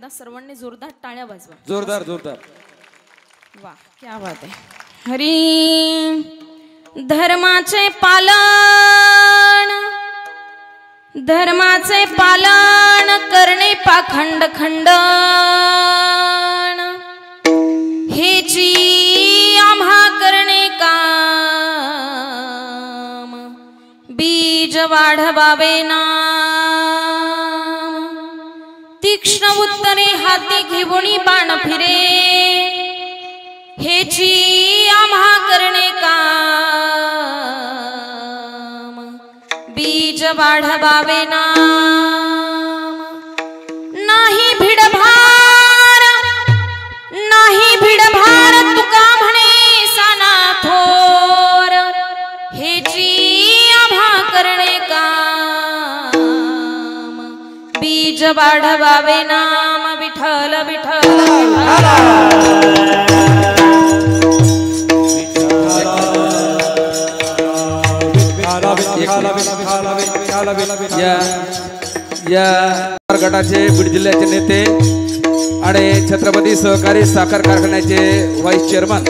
एकदा सर्वांनी जोरदार टाळ्या वाजवा. जोरदार जोरदार. वाह क्या बात आहे. हरी धर्माचे पालन, धर्माचे पालन करणे पाखंड खंडन हेची आम्हा करणे काम, बीज वाढवावे नाम, तीक्ष्ण उत्तरे हाती घेऊन बाण फिरे हेची आम्हा करणे काम, बीज वाढवावे नाम. नाही भिडभार, नाही भिडभार तुका म्हणे साना थोर हेची आम्हा करणे काम, बीज वाढवावे नाम. विठ्ठल विठ्ठल या गटाचे बीड जिल्ह्याचे नेते आणि छत्रपती सहकारी साखर कारखान्याचे व्हाईस चेअरमन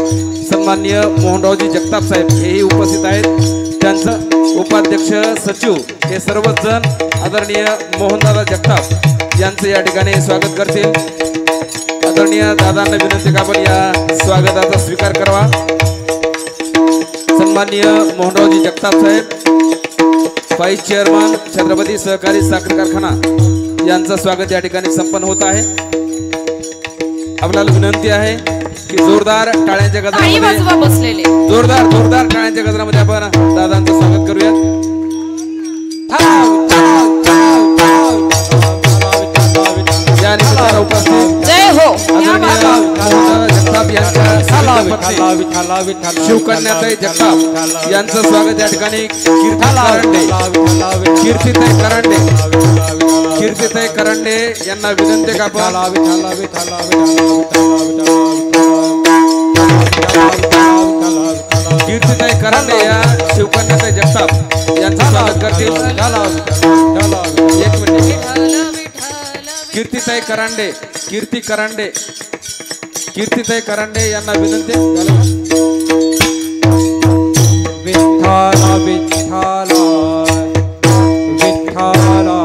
सन्माननीय मोहनरावजी जगताप साहेब हेही उपस्थित आहेत. त्यांचं उपाध्यक्ष सचिव हे सर्वच जण आदरणीय मोहनदादा जगताप यांचं या ठिकाणी स्वागत करतील. आदरणीय दादांना विनंती का आपण या स्वागताचा स्वीकार करावा. सन्माननीय मोहनरावजी जगताप साहेब व्हाईस चेअरमन छत्रपती सहकारी साखर कारखाना यांचं स्वागत या ठिकाणी संपन्न होत आहे. आपल्याला विनंती आहे की जोरदार टाळ्यांच्या गजरामध्ये बसलेले जोरदार जोरदार टाळ्यांच्या गजरामध्ये आपण दादांचं स्वागत करूयात. या निमित्तानं उपस्थित जय हो जगताप यांच्या शिवकन्याताई जगताप यांचं स्वागत या ठिकाणी कीर्तिताई करंडे यांना विनंती का आपण कीर्तिताई करंडे या शिवकन्याताई जगताप यांचं स्वागत करतील. एक मिनिट. कीर्तिताई करंडे यांना विनंती. विठ्ठला विठ्ठला विठ्ठला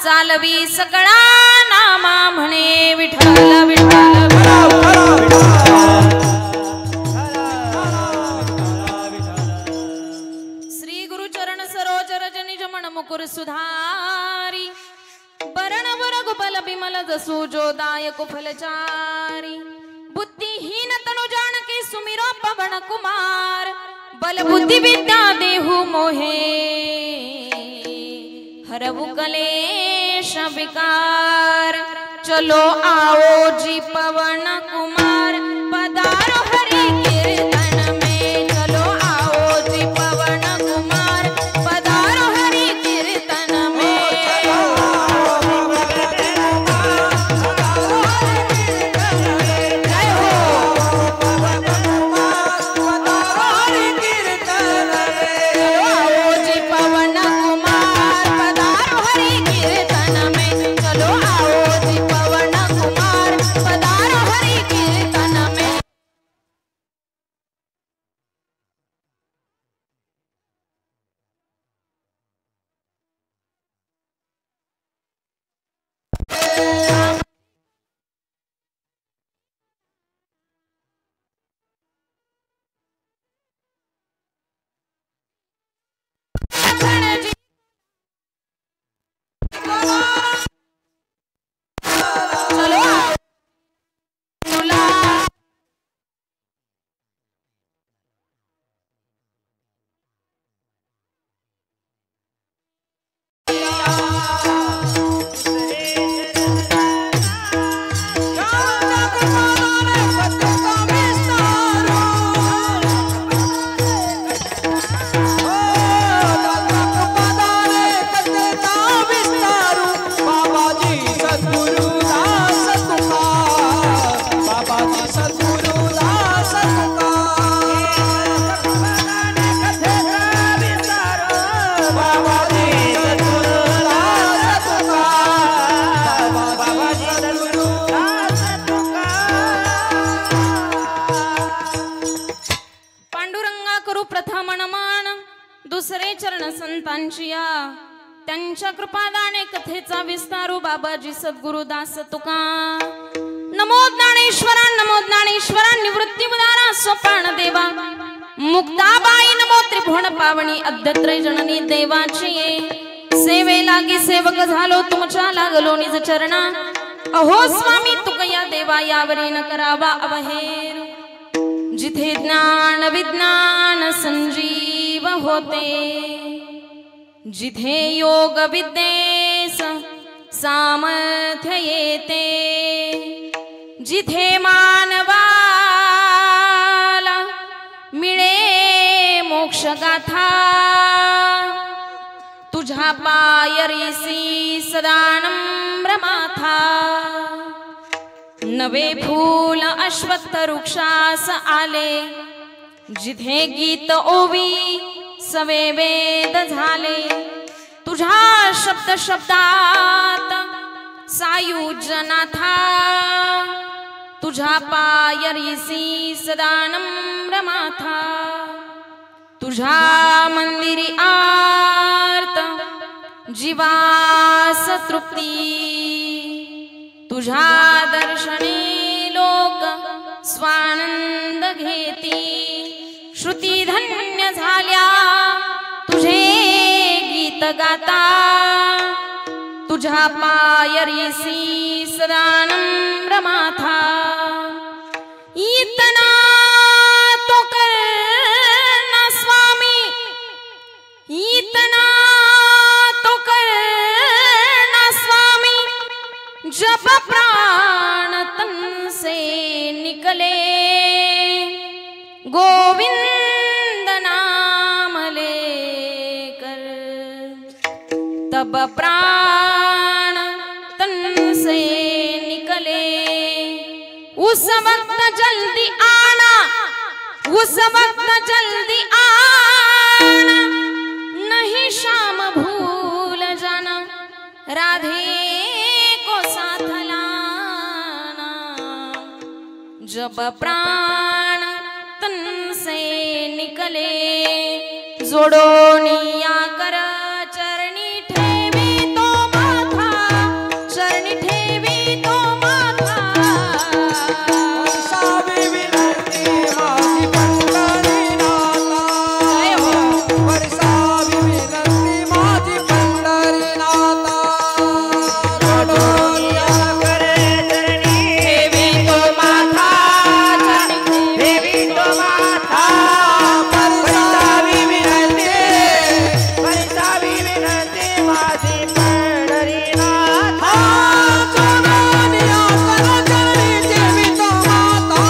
चालवी सकळा नामा म्हणे विठ्ठल विठ्ठल. श्री गुरुचरण सरोज रज निज मन मुकुर सुधारी, बरण रघुबल बिमल जसु जो दायक फलचारी, बुद्धिहीन तनु जानकी सुमिरो पवन कुमार, बल बुद्धि विद्या देहु मोहे हरवु कलेश विकार. चलो आओ जी पवन कुमार पधारो हरि कीर्तन में, चलो आओ जी पवन कुमार पधारो हरि कीर्तन में. जय हो चलो आओ जी पवन कुमार पधारो हरि कीर्तन में, चलो आओ जी पवन कुमार पधारो हरि कीर्तन पसरे चरण संतांची या त्यांच्या कृपादाने कथेचा विस्तारू बाबाजी सद्गुरुदास तुका नमो ज्ञानेश्वरा निवृत्ती मुदारा सोपान देवा मुक्ताबाई नमो त्रिभुवन पावनी अद्यत्रय जननी देवाची सेवे लागी सेवक झालो तुमच्या लागलो निज चरणा अहो स्वामी तुकया देवा यावरी न करावा अवहेर जिथे ज्ञान विज्ञान संजीव होते जिथे योग विद्येस सामर्थ्य येते जिथे मानवाला मिळे मोक्ष गाथा तुझ्या पायरीसी सदा नम्र माथा नवे फूल अश्वत्थ वृक्षास आले जिथे गीत ओवी सवे वेद झाले तुझ्या शब्द शब्दात सायुज्यनाथा तुझ्या पायरीसी सदा नम्र माथा तुझ्या मंदिरी आर्त जीवास तृप्ती तुझ्या दर्शनी लोक स्वानंद घेती श्रुती धन्य झाल्या तुझे गीत गाता तुझ्या पायरीसी सदा नम्र माथा इतना तो करना स्वामी इतना तो करना स्वामी जब प्राण तन से निकले गोविंद नाम लेकर तब प्राण तन से निकले उस वक्त जल्दी आना उस वक्त जल्दी आना नहीं शाम भूल जाना राधे को साथ लाना जब प्राण तन से निकले जोडोनिया कर चरणी ठेवी तो माथा चरणी ठेवी तो माथा वर्षावी विनंती माझी पंढरीनाथा वर्षावी विनंती माझी पंढरीनाथा जोडोनिया करे चरणी ठेवी तो माथा देवी तो माथा वर्षावी विनंती माझी पंढरीनाथा जोडोनिया कर चरणी देवी तो माता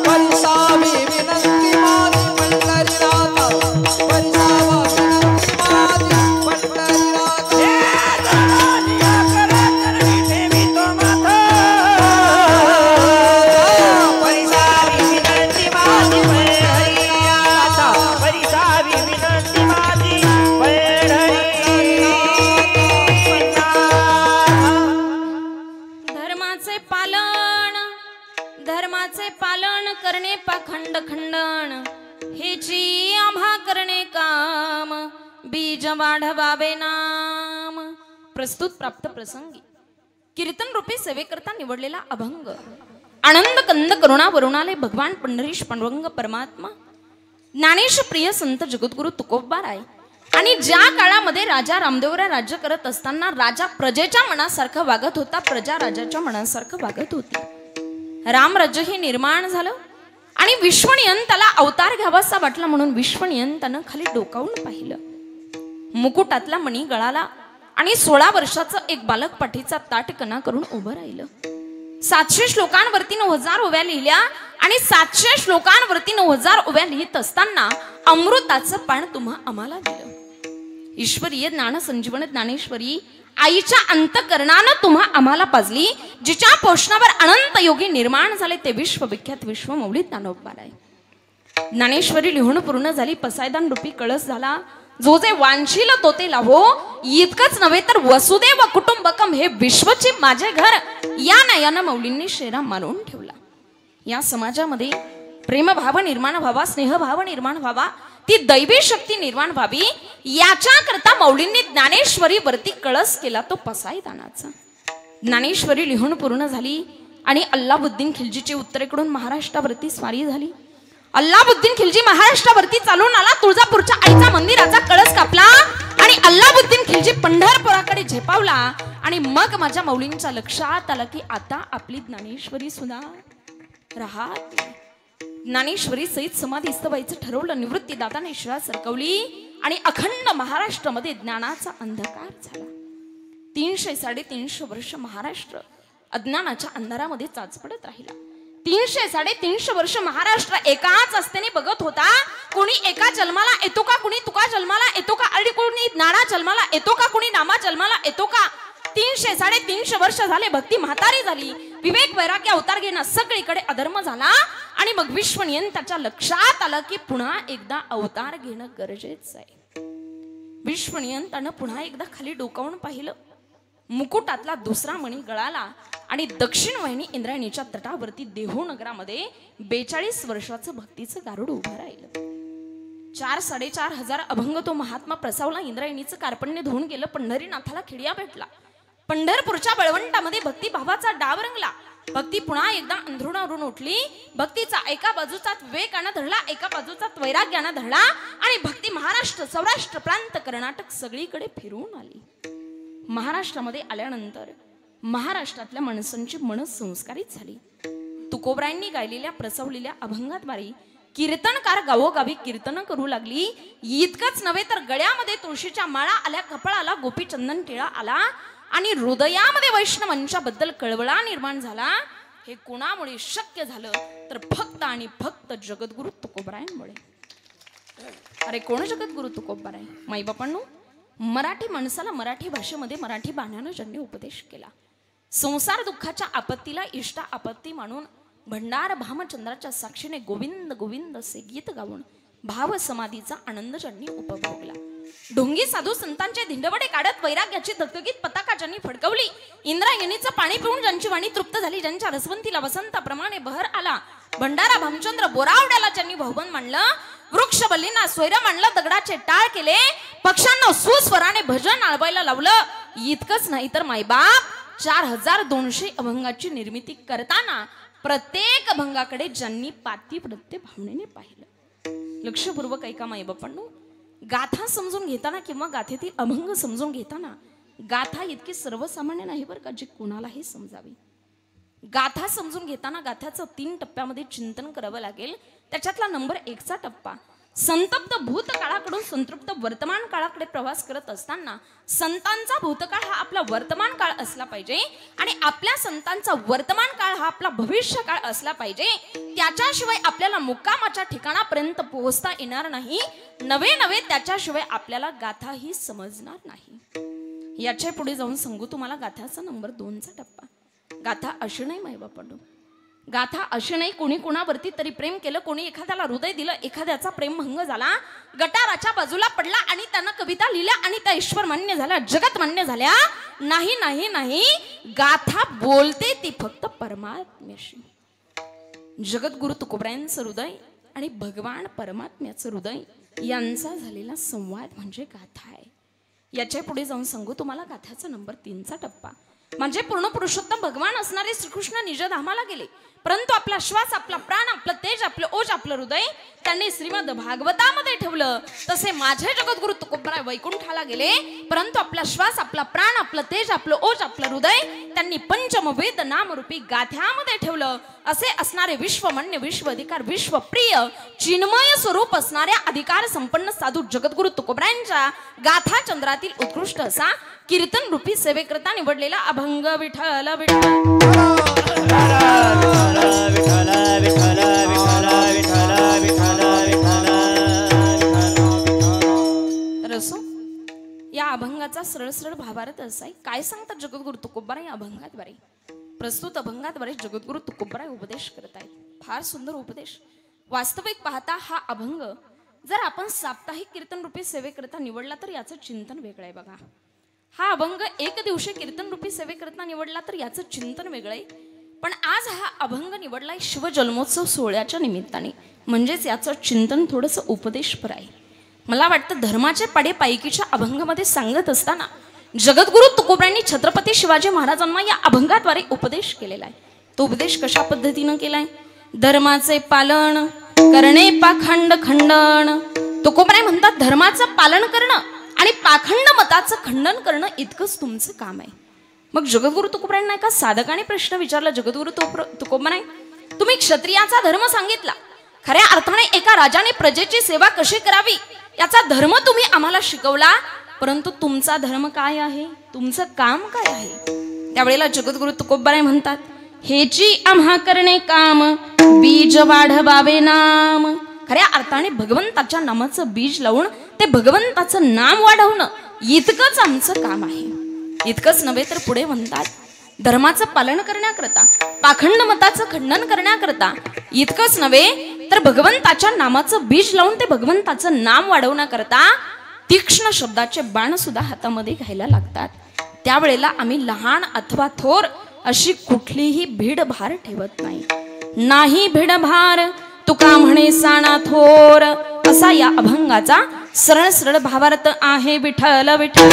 वर्षावी विनंती माझी पंढरीनाथा वर्षावा विनंती माझी पंढरीनाथा जोडोनिया कर चरणी देवी तो माता वर्षावी विनंती माझी पंढरीनाथा वर्षावी विनंती माझी धर्माचे पालन करणे पाखंड खंडन हेची आम्हा करणे काम बीज वाढवावे नाम प्रस्तुत प्राप्त प्रसंगी कीर्तन रूपी सेवेकरता निवडलेला अभंग आनंद कंद करुणा वरुणालय भगवान पंढरीश पांडुरंग परमात्मा ज्ञानेश प्रिय संत जगद्गुरु तुकोबाराय आणि ज्या काळामध्ये राजा रामदेवराय राज्य करत असताना राजा प्रजेच्या मनासारखं वागत होता प्रजा राजाच्या मनासारखं वागत होती रामराज्य हे निर्माण झालं आणि विश्वनियंताला अवतार घ्यावासा वाटला म्हणून विश्वनियंतानं खाली डोकावून पाहिलं मुकुटातला मणी गळाला आणि 16 वर्षाचं एक बालक पाठीचा ताटकणा करून उभं राहिलं 700 श्लोकांवरती 9000 ओव्या लिहिल्या आणि 700 श्लोकांवरती 9000 ओव्या लिहित असताना अमृताचं पान तुम्हा आम्हाला दिलं ईश्वरीय ज्ञान संजीवन ज्ञानेश्वरी आईच्या अंतकरणानं तुम्हा आम्हाला पाजली जिच्या पोषणावर अनंत योगी निर्माण झाले ते विश्वविख्यात विश्वमौली ज्ञानोबाराय ज्ञानेश्वरी लिहून पूर्ण झाली पसायदान रूपी कळस झाला जो जे वांछील तो ते लाभो इतकंच नव्हे तर वसुदेव कुटुंबकम हे विश्वचे माझे घर या नयानं मौलींनी शेरा मारून ठेवला या समाजामध्ये प्रेमभाव निर्माण व्हावा, स्नेहभाव निर्माण व्हावा, ती दैवी शक्ती निर्माण व्हावी, याच्याकरता मौलींनी ज्ञानेश्वरी वरती कळस केला, तो पसायदानाचा. ज्ञानेश्वरी लिहून पूर्ण झाली आणि अल्लाउद्दीन खिलजीची उत्तरेकडून महाराष्ट्रावरती स्वारी झाली. अल्लाउद्दीन खिलजी महाराष्ट्रावरती चालून आला, तुळजापूरच्या आईचा मंदिराचा कळस कापला आणि अल्लाउद्दीन खिलजी पंढरपुराकडे झेपावला. आणि मग माझ्या मौलींच्या लक्षात आलं की आता आपली ज्ञानेश्वरी सुद्धा राहत. ज्ञानेश्वरी सहित समाधीस्थ व्हायचं ठरवलं. निवृत्ती दादाने शिळा सरकवली आणि अखंड महाराष्ट्रामध्ये ज्ञानाचा अंधकार झाला. 300-350 वर्ष महाराष्ट्र अज्ञानाच्या अंधारामध्ये चाचपडत राहिला. 300-350 वर्ष महाराष्ट्र एकाच असतेने बघत होता. कोणी एका जन्माला येतो का, कोणी तुका जन्माला येतो का, आणि कोणी ज्ञाना जन्माला येतो का, कोणी नामा जन्माला येतो का. 300-350 वर्ष झाले. भक्ती म्हातारी झाली. विवेक वैराग्य अवतार घेणं सगळीकडे अधर्म झाला. आणि मग विश्वनियंत्याच्या लक्षात आलं की पुन्हा एकदा अवतार घेणं गरजेचं आहे. विश्वनियंतानं पुन्हा एकदा खाली डोकावून पाहिलं. मुकुटातला दुसरा मणी गळाला आणि दक्षिण वाहिनी इंद्रायणीच्या तटावरती देहू नगरामध्ये 42 वर्षाचं भक्तीचं गारुड उभं राहिलं. 4-4.5 हजार अभंग तो महात्मा प्रसावला. इंद्रायणीचं कार्पण्य धुवून गेलं. पंढरीनाथाला खिडिया भेटला. पंढरपूरच्या बळवंटामध्ये भक्ती भावाचा डाव रंगला. भक्ती पुन्हा एकदा अंधरुणावरून उठली. भक्तीचा एका बाजूचा विवेकानं धरला, एका बाजूचा वैराग्यानं धरला आणि भक्ती महाराष्ट्र, सौराष्ट्र प्रांत, कर्नाटक सगळीकडे फिरून आली. महाराष्ट्रामध्ये आल्यानंतर महाराष्ट्रातल्या माणसांची मन संस्कारित झाली. तुकोबरायांनी गायलेल्या प्रसवलेल्या अभंगाद्वारे कीर्तनकार गावोगावी कीर्तन करू लागली. इतकंच नव्हे तर गळ्यामध्ये तुळशीच्या माळा आल्या, कपाळाला गोपीचंदन टिळा आला आणि हृदयामध्ये वैष्णवांच्या बद्दल कळवळा निर्माण झाला. हे कोणामुळे शक्य झालं तर फक्त आणि फक्त जगद्गुरु तुकोबरायांमुळे. अरे कोण जगद्गुरु तुकोबराय? माईबापांनो, मराठी माणसाला मराठी भाषेमध्ये मराठी बाण्यानं ज्यांनी उपदेश केला. संसार दुःखाच्या आपत्तीला इष्ट आपत्ती मानून भंडार भामचंद्राच्या साक्षीने गोविंद गोविंद असे गीत गाऊन भाव समाधीचा आनंद ज्यांनी उपभोगला. ढोंगी साधू संतांचे धिंडवडे काढत वैराग्याची धगधगीत पताका ज्यांनी फडकवली. इंद्रायणीचं पाणी पिऊन ज्यांची वाणी तृप्त झाली, ज्यांच्या रसवंतीला वसंताप्रमाणे बहर आला. भंडारा भामचंद्र बोरावड्याला ज्यांनी बहुमन मांडलं. वृक्षबल्लींना स्वैर मांडलं. दगडाचे टाळ केले. पक्ष्यांना सुस्वराने भजन आळवायला लावलं. इतकंच नाही तर मायबाप 4200 अभंगाची निर्मिती करताना प्रत्येक अभंगाकडे ज्यांनी पातिव्रत्य भावनेने पाहिलं. लक्षपूर्वक ऐका मायबापांनो, गाथा समजून घेताना किंवा गाथेतील अभंग समजून घेताना गाथा इतकी सर्वसामान्य नाही बरं का, जी कोणालाही समजावी. गाथा समजून घेताना गाथ्याचं 3 टप्प्यामध्ये चिंतन करावं लागेल. त्याच्यातला नंबर 1चा टप्पा, संतप्त भूतकाळाकडून संतृप्त वर्तमान काळाकडे प्रवास करत असताना संतांचा भूतकाळ हा आपला वर्तमान काळ असला पाहिजे आणि आपल्या संतांचा वर्तमान काळ हा आपला भविष्य काळ असला पाहिजे. त्याच्याशिवाय आपल्याला मुक्कामाच्या ठिकाणापर्यंत पोहोचता येणार नाही. नवे त्याच्याशिवाय आपल्याला गाथा ही समजणार नाही. याच्या पुढे जाऊन सांगू तुम्हाला गाथाचा नंबर 2चा टप्पा. गाथा अशी नाही मायबापांनो, गाथा अशी नाही कोणी कोणावरती तरी प्रेम केलं, कोणी एखाद्याला हृदय दिलं, एखाद्याचा प्रेम भंग झाला, गटाराच्या बाजूला पडला आणि त्यानं कविता लिहिल्या आणि त्या ईश्वर मान्य झाल्या, जगत मान्य झाल्या. नाही नाही नाही, गाथा बोलते ती फक्त परमात्म्याशी. जगद्गुरु तुकोबरायांचं हृदय आणि भगवान परमात्म्याचं हृदय यांचा झालेला संवाद म्हणजे गाथा आहे. याच्या पुढे जाऊन सांगू तुम्हाला गाथ्याचा नंबर 3चा टप्पा. म्हणजे पूर्ण पुरुषोत्तम भगवान असणारे श्रीकृष्ण निजधामाला गेले, परंतु आपला श्वास, आपला प्राण, आपलं तेज, आपलं ओज, आपलं हृदय त्यांनी श्रीमद भागवतामध्ये ठेवलं. तसे माझे जगद्गुरु तुकोबराय वैकुंठाला गेले, परंतु आपला श्वास, आपला प्राण, आपलं तेज, आपलं ओज, आपलं हृदय त्यांनी पंचमवेद नामरूपी गाथ्यामध्ये ठेवलं. असे असणारे विश्वमान्य, विश्व अधिकार, विश्वप्रिय, चिन्मय स्वरूप असणाऱ्या अधिकार संपन्न साधू जगद्गुरु तुकोबरायांच्या गाथा चंद्रातील उत्कृष्ट असा कीर्तन रूपी सेवेकरता निवडलेला अभंग विठ्ठल तर असो, या अभंगाचा सरळ सरळ भावार्थ असा आहे. काय सांगतात जगद्गुरु तुकोबराय या अभंगाद्वारे? प्रस्तुत अभंगाद्वारे जगद्गुरु तुकोबराय उपदेश करत आहेत. फार सुंदर उपदेश. वास्तविक पाहता हा अभंग जर आपण साप्ताहिक कीर्तन रूपी सेवेकरता निवडला तर याचं चिंतन वेगळं आहे. बघा, हा अभंग एक दिवशी कीर्तन रूपी सेवेकरता निवडला तर याचं चिंतन वेगळं आहे. पण आज हा अभंग निवडलाय शिवजन्मोत्सव सोहळ्याच्या निमित्ताने, म्हणजेच याचं चिंतन थोडंसं उपदेशपर आहे. मला वाटतं धर्माचे पाडे पायकीच्या अभंगामध्ये सांगत असताना जगद्गुरु तुकोबरायांनी छत्रपती शिवाजी महाराजांना या अभंगाद्वारे उपदेश केलेला आहे. तो उपदेश कशा पद्धतीनं केलाय? धर्माचे पालन करणे पाखंड खंडन. तुकोबराय म्हणतात धर्माचं पालन करणं आणि पाखंड मताचं खंडन करणं इतकंच तुमचं काम आहे. मग जगद्गुरु तुकोबरायांना एका साधकाने प्रश्न विचारला, जगद्गुरु तुकोबराय, तुम्ही क्षत्रियाचा धर्म सांगितला, खऱ्या अर्थाने एका राजाने प्रजेची सेवा कशी करावी याचा धर्म तुम्ही आम्हाला शिकवला, परंतु तुमचा धर्म काय आहे, तुमचं काम काय आहे? त्यावेळेला जगद्गुरु तुकोबराय म्हणतात, हेची आम्हा करणे काम बीज वाढवावे नाम. खऱ्या अर्थाने भगवंताच्या नामाचं बीज लावून ते भगवंताचं नाम वाढवणं इतकंच आमचं काम आहे. इतकंच नव्हे तर पुढे म्हणतात, धर्माचं पालन करण्याकरता, पाखंड मताचं खंडन करण्याकरता इतकंच नव्हे तर भगवंताच्या नामाचं बीज लावून ते भगवंताचं नाम वाढवण्याकरता तीक्ष्ण शब्दाचे बाण सुद्धा हातामध्ये घ्यायला लागतात. त्यावेळेला आम्ही लहान अथवा थोर अशी कुठलीही भीडभार ठेवत नाही. नाही भीडभार तुका म्हणे साणा थोर, असा या अभंगाचा सरळ सरळ भावार्थ आहे. विठ्ठल विठ्ठल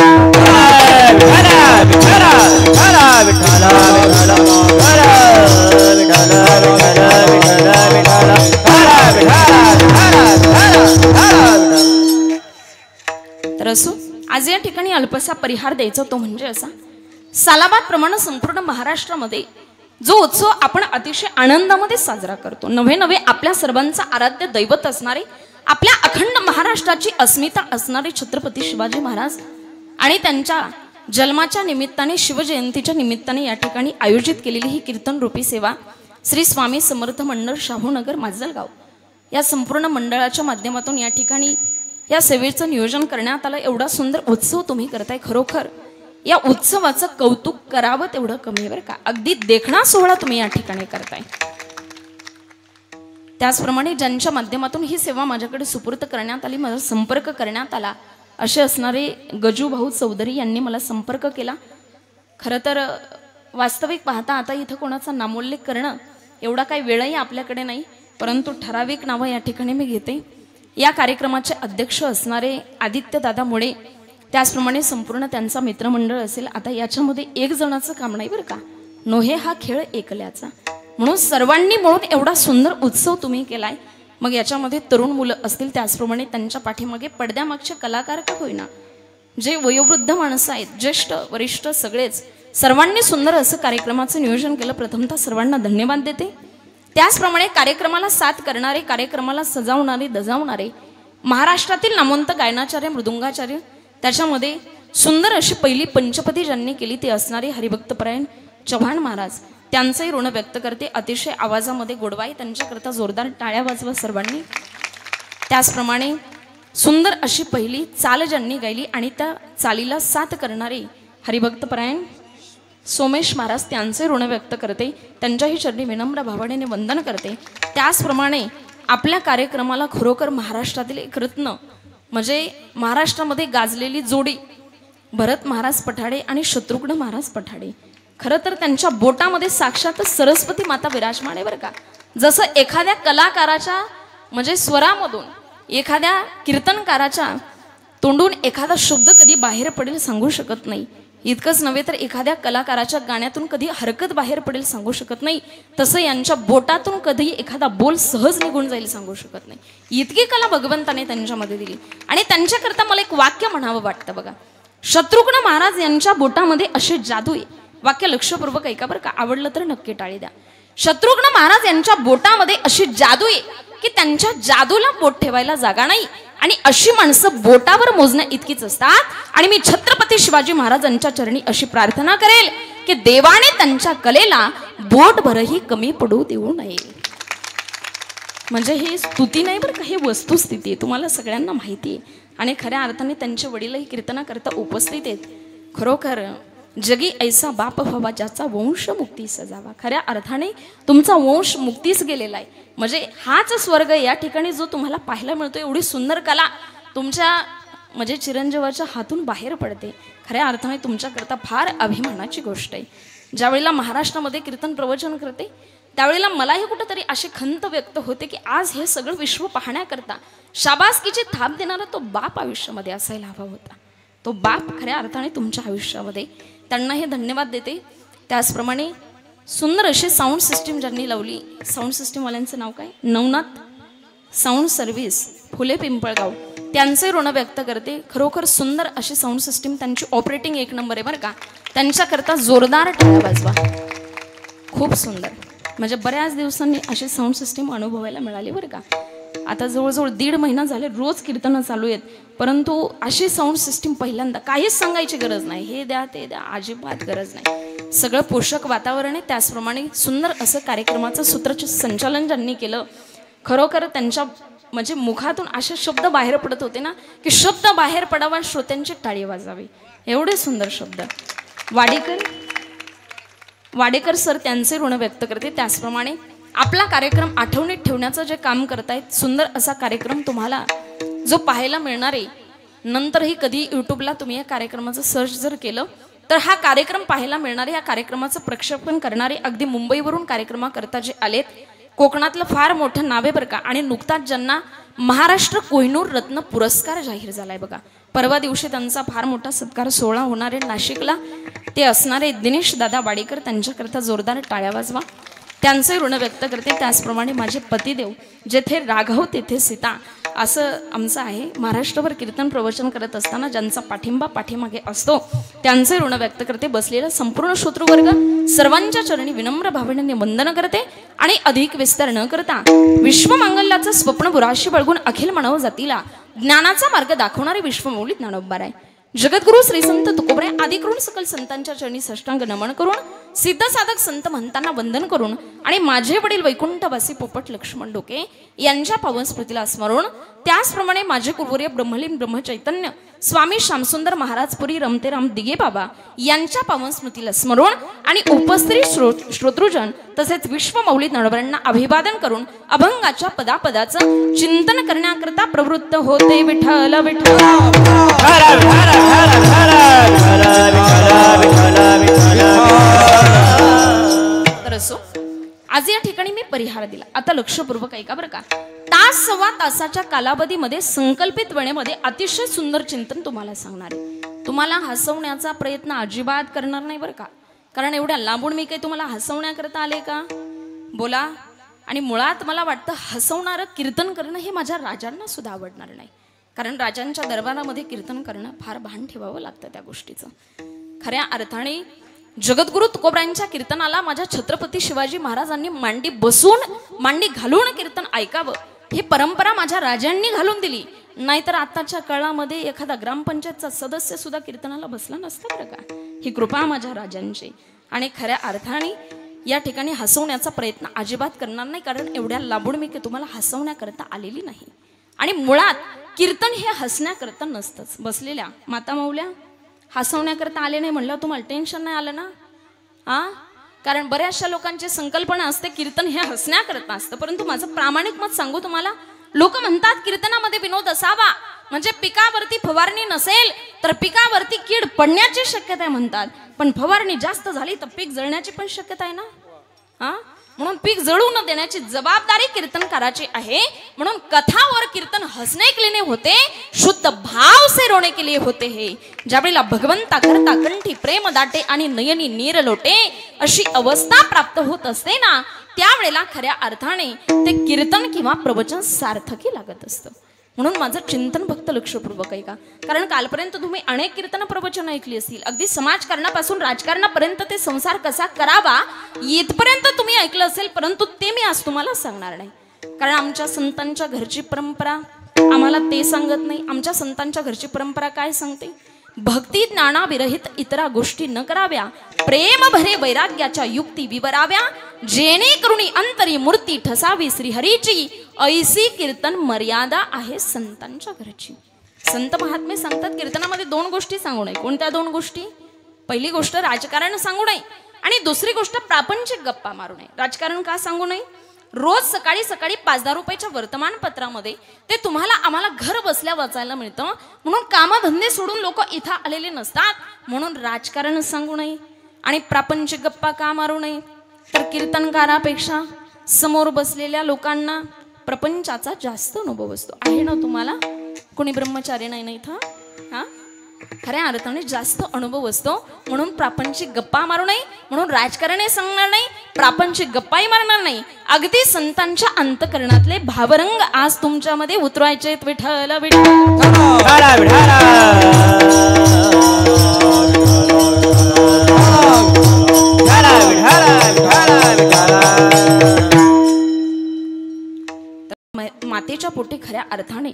तर असो, आज या ठिकाणी अल्पसा परिहार द्यायचा तो म्हणजे असा, सालाबाद प्रमाणे संपूर्ण महाराष्ट्रामध्ये जो उत्सव आपण अतिशय आनंदामध्ये साजरा करतो, नव्हे नव्हे आपल्या सर्वांचा आराध्य दैवत असणारे, आपल्या अखंड महाराष्ट्राची अस्मिता असणारे छत्रपती शिवाजी महाराज आणि त्यांच्या जन्माच्या निमित्ताने, शिवजयंतीच्या निमित्ताने या ठिकाणी आयोजित केलेली ही कीर्तन रूपी सेवा श्री स्वामी समर्थ मंडळ शाहूनगर माजलगाव या संपूर्ण मंडळाच्या माध्यमातून या ठिकाणी या सेवेचं नियोजन करण्यात आलं. एवढा सुंदर उत्सव तुम्ही करताय, खरोखर या उत्सवाचं कौतुक करावं तेवढं कमी बरं का. अगदी देखणा सोहळा तुम्ही या ठिकाणी करताय. त्याचप्रमाणे ज्यांच्या माध्यमातून ही सेवा माझ्याकडे सुपूर्द करण्यात आली, माझा संपर्क करण्यात आला, असे असणारे गजू भाऊ चौधरी यांनी मला संपर्क केला. खरं तर वास्तविक पाहता आता इथं कोणाचा नामोल्लेख करणं एवढा काही वेळही आपल्याकडे नाही, परंतु ठराविक नावं या ठिकाणी मी घेते. या कार्यक्रमाचे अध्यक्ष असणारे आदित्य दादा मुळे, त्याचप्रमाणे संपूर्ण त्यांचा मित्रमंडळ असेल. आता याच्यामध्ये एक जणाचं काम नाही बरं का, नोहे हा खेळ एकल्याचा, म्हणून सर्वांनी मिळून एवढा सुंदर उत्सव तुम्ही केलाय. मग याच्यामध्ये तरुण मुलं असतील, त्याचप्रमाणे त्यांच्या पाठीमागे पडद्यामागचे कलाकार का होईना, जे वयोवृद्ध माणसं आहेत, ज्येष्ठ वरिष्ठ सगळेच, सर्वांनी सुंदर असं कार्यक्रमाचं नियोजन केलं. प्रथमतः सर्वांना धन्यवाद देते. त्याचप्रमाणे कार्यक्रमाला साथ करणारे, कार्यक्रमाला सजावणारे, दजावणारे महाराष्ट्रातील नामवंत गायनाचार्य, मृदुंगाचार्य, त्याच्यामध्ये सुंदर अशी पहिली पंचपदी ज्यांनी केली ते असणारे हरिभक्तपरायण चव्हाण महाराज, त्यांचंही ऋण व्यक्त करते. अतिशय आवाजामध्ये गोडवाई, त्यांच्याकरता जोरदार टाळ्या वाजवा सर्वांनी. त्याचप्रमाणे सुंदर अशी पहिली चाल ज्यांनी गायली आणि त्या चालीला साथ करणारे हरिभक्तपरायण सोमेश महाराज, त्यांचे ऋण व्यक्त करते. त्यांच्याही चरणी विनम्र भावनेने वंदन करते. त्याचप्रमाणे आपल्या कार्यक्रमाला खरोखर महाराष्ट्रातील एक रत्न म्हणजे महाराष्ट्रामध्ये गाजलेली जोडी भरत महाराज पठाडे आणि शत्रुघ्न महाराज पठाडे, खरं तर त्यांच्या बोटामध्ये साक्षात सरस्वती माता विराजमान आहे बरं का. जसं एखाद्या कलाकाराच्या म्हणजे स्वरामधून, एखाद्या कीर्तनकाराच्या तोंडून एखादा शब्द कधी बाहेर पडेल सांगू शकत नाही, इतकंच नव्हे तर एखाद्या कलाकाराच्या गाण्यातून कधी हरकत बाहेर पडेल सांगू शकत नाही, तसं यांच्या बोटातून कधी एखादा बोल सहज निघून जाईल सांगू शकत नाही. इतकी कला भगवंताने त्यांच्यामध्ये दिली. आणि त्यांच्याकरता मला एक वाक्य म्हणावं वाटतं बघा. शत्रुघ्न महाराज यांच्या बोटामध्ये असे जादू आहे. वाक्य लक्षपूर्वक ऐका बरं का, आवडलं तर नक्की टाळी द्या. शत्रुघ्न महाराज यांच्या बोटामध्ये अशी जादू आहे की त्यांच्या जादूला बोट ठेवायला जागा नाही, आणि अशी माणसं बोटावर मोजण्या इतकीच असतात. आणि मी छत्रपती शिवाजी महाराजांच्या चरणी अशी प्रार्थना करेल की देवाने त्यांच्या कलेला बोटभरही कमी पडू देऊ नये. म्हणजे हे स्तुती नाही बरं का, हे वस्तुस्थिती आहे, तुम्हाला सगळ्यांना माहिती आहे. आणि खऱ्या अर्थाने त्यांचे वडीलही कीर्तनाकरता उपस्थित आहेत. खरोखर जगी ऐसा बाप व्हावा ज्याचा वंश मुक्ती सजावा. खऱ्या अर्थाने तुमचा वंश मुक्तीच गेलेला आहे. म्हणजे हाच स्वर्ग या ठिकाणी जो तुम्हाला पाहायला मिळतो. एवढी सुंदर कला तुमच्या म्हणजे चिरंजीवाच्या हातून बाहेर पडते. खऱ्या अर्थाने तुमच्याकरता फार अभिमानाची गोष्ट आहे. ज्यावेळेला महाराष्ट्रामध्ये कीर्तन प्रवचन करते त्यावेळेला मलाही कुठेतरी अशी खंत व्यक्त होते की आज हे सगळं विश्व पाहण्याकरता शाबासकीची थाप देणारा तो बाप आयुष्यामध्ये असायला हवा होता. तो बाप खऱ्या अर्थाने तुमच्या आयुष्यामध्ये, त्यांना हे धन्यवाद देते. त्याचप्रमाणे सुंदर अशी साऊंड सिस्टीम ज्यांनी लावली, साऊंड सिस्टीमवाल्यांचं नाव काय, नवनाथ साऊंड सर्व्हिस, फुले पिंपळगाव, त्यांचे ऋण व्यक्त करते. खरोखर सुंदर अशी साऊंड सिस्टीम, त्यांची ऑपरेटिंग एक नंबर आहे बरं का. त्यांच्याकरता जोरदार टाळ्या वाजवा. खूप सुंदर, म्हणजे बऱ्याच दिवसांनी अशी साऊंड सिस्टीम अनुभवायला मिळाली बरं का. आता जवळजवळ 1.5 महिना झाले रोज कीर्तनं चालू आहेत, परंतु अशी साऊंड सिस्टीम पहिल्यांदा. काहीच सांगायची गरज नाही, हे द्या ते द्या, अजिबात गरज नाही. सगळं पोषक वातावरण आहे. त्याचप्रमाणे सुंदर असं कार्यक्रमाचं सूत्रसंचालन ज्यांनी केलं, खरोखर त्यांच्या म्हणजे मुखातून असे शब्द बाहेर पडत होते ना की शब्द बाहेर पडावा, श्रोत्यांची टाळी वाजावी, एवढे सुंदर शब्द. वाडेकर सर त्यांचे ऋण व्यक्त करते. त्याचप्रमाणे आपला कार्यक्रम आठवणीत ठेवण्याचं जे काम करतायत, सुंदर असा कार्यक्रम तुम्हाला जो पाहायला मिळणार आहे. नंतरही कधी यूट्यूबला तुम्ही या कार्यक्रमाचं सर्च जर केलं तर हा कार्यक्रम पाहायला मिळणार आहे. या कार्यक्रमाचं प्रक्षेपण करणारे अगदी मुंबईवरून कार्यक्रमाकरता जे आलेत, कोकणातलं फार मोठं नाव आहे बरं का. आणि नुकताच ज्यांना महाराष्ट्र कोहिनूर रत्न पुरस्कार जाहीर झालाय बघा. परवा दिवशी त्यांचा फार मोठा सत्कार सोहळा होणार आहे नाशिकला. ते असणारे दिनेश दादा वाडेकर, त्यांच्याकरता जोरदार टाळ्या वाजवा. त्यांचे ऋण व्यक्त करते. त्याचप्रमाणे माझे पतिदेव, जेथे राघव तेथे सीता, असं आमचं आहे. महाराष्ट्रभर कीर्तन प्रवचन करत असताना ज्यांचा पाठिंबा पाठीमागे असतो, त्यांचे ऋण व्यक्त करते. बसलेला संपूर्ण श्रोतृवर्ग सर्वांच्या चरणी विनम्र भावनेने वंदन करते. आणि अधिक विस्तार न करता विश्वमंगलाचं स्वप्न बुराशी बळगून अखिल मानव जातीला ज्ञानाचा मार्ग दाखवणारे विश्वमौली ज्ञानोबा आहे. जगद्गुरु श्री संत तुकोबरे आदिकृण सकल संतांच्या चरणी साष्टांग नमन करून, सिद्ध साधक संत महंतांना वंदन करून, आणि माझे वडील वैकुंठवासी पोपट लक्ष्मण डोके यांच्या पावन स्मृतीला स्मरून, त्याचप्रमाणे माझे कुरवर्य ब्रह्मलीन ब्रह्मचैतन्य स्वामी श्यामसुंदर महाराजपुरी रमतेराम दिगे बाबा यांच्या पावन स्मृतीला स्मरून, आणि उपस्थित श्रोतृजन तसेच विश्वमौली ज्ञानोबांना अभिवादन करून अभंगाच्या पदापदाचं चिंतन करण्याकरता प्रवृत्त होते. विठ्ठल विठ्ठल. तर असो, आज या ठिकाणी मी परिहार दिला. आता लक्षपूर्वक ऐका बरं का. तास सव्वा तासाच्या कालावधीमध्ये संकल्पित वेळेमध्ये अतिशय सुंदर चिंतन तुम्हाला सांगणार आहे. तुम्हाला हसवण्याचा प्रयत्न अजिबात करणार नाही बरं का. कारण एवढ्या लांबून मी काही तुम्हाला हसवण्याकरता आले का, बोला. आणि मुळात मला वाटतं हसवणारं कीर्तन करणं हे माझ्या राजांना सुद्धा आवडणार नाही. कारण राजांच्या दरबारामध्ये कीर्तन करणं फार भान ठेवावं लागतं त्या गोष्टीचं. खऱ्या अर्थाने जगद्गुरु तुकोबरायांच्या कीर्तनाला माझ्या छत्रपती शिवाजी महाराजांनी मांडी बसून, मांडी घालून कीर्तन ऐकावं, ही परंपरा माझ्या राजांनी घालून दिली. नाहीतर आताच्या काळामध्ये एखादा ग्रामपंचायतचा सदस्य सुद्धा कीर्तनाला बसला नसता बरं का. ही कृपा माझ्या राजांची. आणि खऱ्या अर्थाने या ठिकाणी हसवण्याचा प्रयत्न अजिबात करणार नाही, कारण एवढ्या लांबून मी तुम्हाला हसवण्याकरता आलेली नाही. आणि मुळात कीर्तन हे हसण्याकरता नसतंच. बसलेल्या माता माऊल्या हसवण्याकरता आले नाही म्हणलं तुम्हाला टेन्शन नाही आलं ना. कारण बऱ्याचशा लोकांची संकल्पना असते कीर्तन हे हसण्याकरता असतं. परंतु माझं प्रामाणिक मत सांगू तुम्हाला, लोक म्हणतात कीर्तनामध्ये विनोद असावा, म्हणजे पिकावरती फवारणी नसेल तर पिकावरती कीड पडण्याची शक्यता आहे म्हणतात. पण फवारणी जास्त झाली तर पीक जळण्याची पण शक्यता आहे ना. म्हणून पीक जळू न देण्याची जबाबदारी कीर्तनकाराची आहे. म्हणून कथा और कीर्तन हसने के लिए नहीं होते, शुद्ध भाव से रोने के लिए होते है. ज्यावेळेला भगवंता करता कंठी प्रेम दाटे आणि नयनी नीर लोटे अशी अवस्था प्राप्त होत असते ना, त्यावेळेला खऱ्या अर्थाने ते कीर्तन किंवा प्रवचन सार्थकी लागत असतं. म्हणून माझं चिंतन फक्त लक्षपूर्वक ऐका. कारण कालपर्यंत तुम्ही अनेक कीर्तन प्रवचन ऐकली असतील. अगदी समाजकारणापासून राजकारणापर्यंत ते संसार कसा करावा इथपर्यंत तुम्ही ऐकलं असेल. परंतु ते मी आज तुम्हाला सांगणार नाही. कारण आमच्या संतांच्या घरची परंपरा आम्हाला ते सांगत नाही. आमच्या संतांच्या घरची परंपरा काय सांगते, भक्ती ज्ञाना विरहित इतरा गोष्टी न कराव्या, प्रेम भरे वैराग्याच्या युक्ती विवराव्या, जेणेकरुणी अंतरी मूर्ती ठसावी श्रीहरीची, ऐसी कीर्तन मर्यादा आहे संतांच्या घरची. संत महात्मे सांगतात कीर्तनामध्ये 2 गोष्टी सांगू नये. कोणत्या 2 गोष्टी? पहिली गोष्ट राजकारण सांगू नये, आणि दुसरी गोष्ट प्रापंचिक गप्पा मारू नये. राजकारण का सांगू नये? रोज सकाळी सकाळी 5-10 रुपयाच्या वर्तमानपत्रामध्ये ते तुम्हाला आम्हाला घर बसल्या वाचायला मिळतं. म्हणून कामधंदे सोडून लोक इथं आलेले नसतात. म्हणून राजकारण सांगू नये. आणि प्रापंचिक गप्पा का मारू नये तर कीर्तनकारापेक्षा समोर बसलेल्या लोकांना प्रपंचाचा जास्त अनुभव असतो. आहे ना तुम्हाला? कोणी ब्रह्मचारी नाही ना इथं? हा, खऱ्या अर्थाने जास्त अनुभव असतो. म्हणून प्रापंचिक गप्पा मारू नये, म्हणून राजकारणी सांगणार नाही, प्रापंचिक गप्पाही मारणार नाही. अगदी संतांच्या अंतकरणातले भावरंग आज तुमच्यामध्ये उतरवायचे. विठ्ठल विठ्ठल मातेच्या पोटी खऱ्या अर्थाने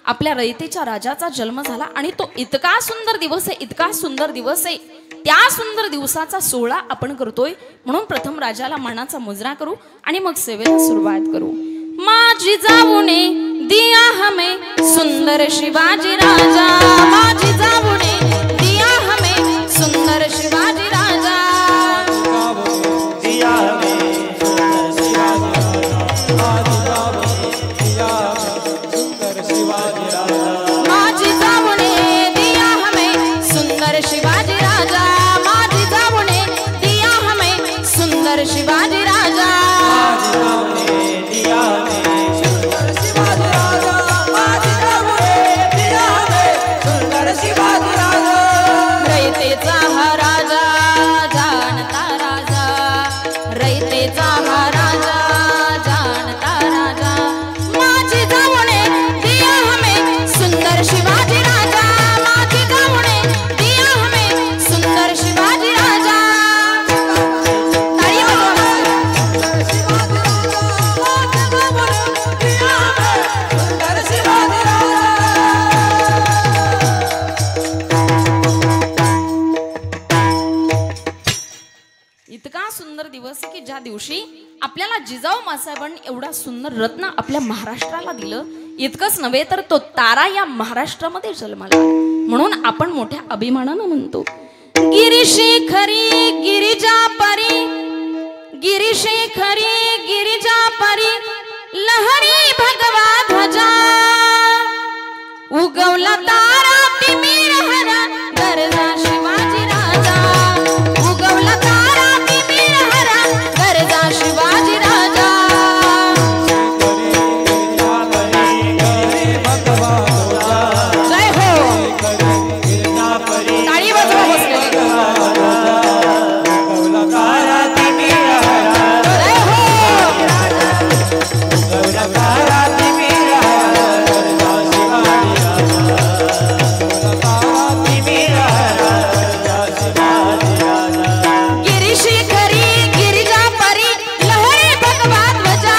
आपल्या रयतेच्या राजाचा जन्म झाला आणि तो इतका सुंदर दिवस आहे, इतका सुंदर दिवस आहे. त्या सुंदर दिवसाचा सोहळा आपण करतोय. म्हणून प्रथम राजाला मानाचा मुजरा करू आणि मग सेवेला सुरुवात करू. माझी जाऊने दिया हमें सुंदर शिवाजी राजा, माझी जाऊने दिया हमें सुंदर शिवाजी राजा, दिया हमें सुंदर शिवाजी राजा, माझी जाऊने दिया हमें सुंदर शिवाजी राजा, माझी जाऊने दिया हमें सुंदर शिवाजी राजा, दिया हमें सुंदर शिवाजी राजा, माझी जाऊने दिया हमें सुंदर शिवाजी राजा. रयतेचा हा राजा जानता राजा, रयतेचा हा राजा जानता राजा, माझी जाऊने दिया हमें सुंदर शिवाजी राजा, माझी जाऊने दिया हमें सुंदर शिवाजी राजा. ताळी वाजवा. शिवाजी राजा, माझी जाऊने दिया हमें सुंदर शिवाजी राजा. इतका सुंदर दिवस की ज्या दिवशी आपल्याला जिजाऊ मासाहेबांनी एवढा सुंदर रत्न आपल्या महाराष्ट्राला दिलं. इतकंच नव्हे तर तो तारा या महाराष्ट्रामध्ये जन्माला. म्हणून आपण मोठ्या अभिमानानं म्हणतो गिरीशेखरी गिरिजा परी, गिरीशेखरी गिरिजा परी, लहरी भगवा ध्वजा, उगवला तारा तिमिर हरा गरजा शिवाजी राजा, उगवला तारा तिमिर हरा गरजा शिवाजी राजा. जय हो. टाळी वाजवा बसलेले. जय हो. गिरीशेखरी गिरिजा परी, लहरी भगवा ध्वजा,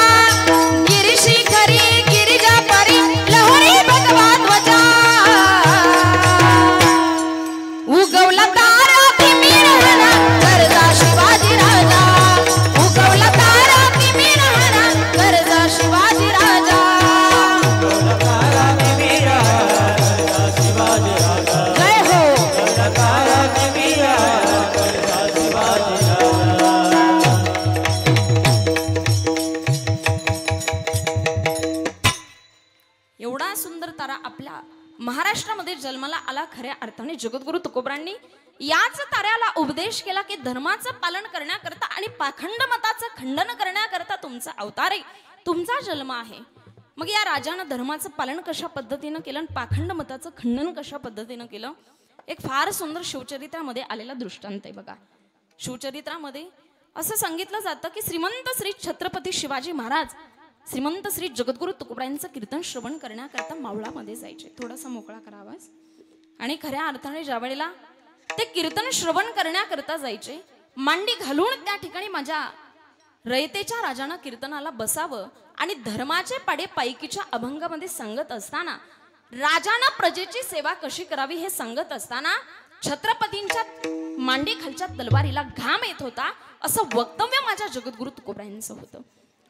गिरीशेखरी गिरिजा परी, लहरी भगवा ध्वजा, उगवला तारा तिमिर हरा गरजा शिवाजी राजा, उगवला तारा तिमिर हरा गरजा शिवाजी राजा. जय हो. एवढा सुंदर तारा आपल्या महाराष्ट्रामध्ये जन्माला आला. खऱ्या अर्थाने जगद्गुरु तुकोबरांनी याच ताऱ्याला उपदेश केला की धर्माचं पालन करण्याकरता आणि पाखंड मताचं खंडन करण्याकरता तुमचा अवतार आहे, तुमचा जन्म आहे. मग या राजानं धर्माचं पालन कशा पद्धतीनं केलं आणि पाखंड मताचं खंडन कशा पद्धतीनं केलं. एक फार सुंदर शिवचरित्रामध्ये आलेला दृष्टांत आहे बघा. शिवचरित्रामध्ये असं सांगितलं जातं की श्रीमंत श्री छत्रपती शिवाजी महाराज श्रीमंत श्री जगद्गुरु तुकोबरायांचं कीर्तन श्रवण करण्याकरता मावळामध्ये जायचे. थोडासा मोकळा करा आवाज. आणि खऱ्या अर्थाने ज्या वेळेला ते कीर्तन श्रवण करण्याकरता जायचे, मांडी घालून त्या ठिकाणी माझ्या रयतेच्या राजानं कीर्तनाला बसावं आणि धर्माचे पाडे पायकीच्या अभंगामध्ये सांगत असताना, राजानं प्रजेची सेवा कशी करावी हे सांगत असताना छत्रपतींच्या मांडी खालच्या तलवारीला घाम येत होता असं वक्तव्य माझ्या जगद्गुरु तुकोबरायांचं होतं.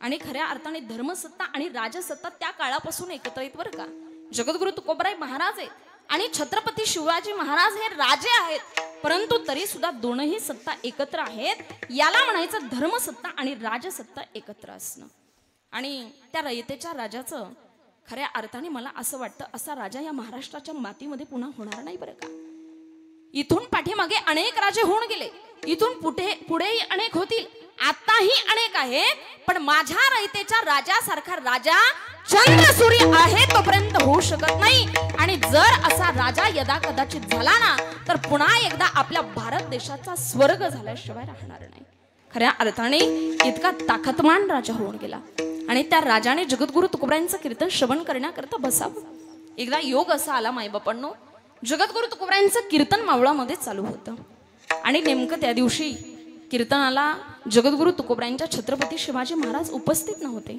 आणि खऱ्या अर्थाने धर्मसत्ता आणि राजसत्ता त्या काळापासून एकत्र आहेत बरं का. जगद्गुरु तुकोबराय महाराज आहेत आणि छत्रपती शिवाजी महाराज हे राजे आहेत, परंतु तरी सुद्धा दोनही सत्ता एकत्र आहेत. याला म्हणायचं धर्मसत्ता आणि राजसत्ता एकत्र असणं. आणि त्या रयतेच्या राजाचं खऱ्या अर्थाने मला असं वाटतं असा राजा या महाराष्ट्राच्या मातीमध्ये पुन्हा होणार नाही बरं का. इथून पाठीमागे अनेक राजे होऊन गेले, इथून पुढेही अनेक होतील, आताही अनेक आहेत, पण माझ्या रयतेच्या राजासारखा राजा चंद्र सूर्य आहे तोपर्यंत होऊ शकत नाही. आणि जर असा राजा यदा कदाचित झाला ना तर पुन्हा एकदा आपल्या भारत देशाचा स्वर्ग झाल्याशिवाय राहणार नाही. खऱ्या अर्थाने इतका ताकदवान राजा होऊन गेला. आणि त्या राजाने जगद्गुरु तुकोबरायांचं कीर्तन श्रवण करण्याकरता बसावं. एकदा योग असा आला मायबापांनो, जगद्गुरु तुकोबरायांचं कीर्तन मावळामध्ये चालू होतं. आणि नेमकं त्या दिवशी कीर्तनाला जगद्गुरु तुकोबरायांच्या छत्रपती शिवाजी महाराज उपस्थित नव्हते.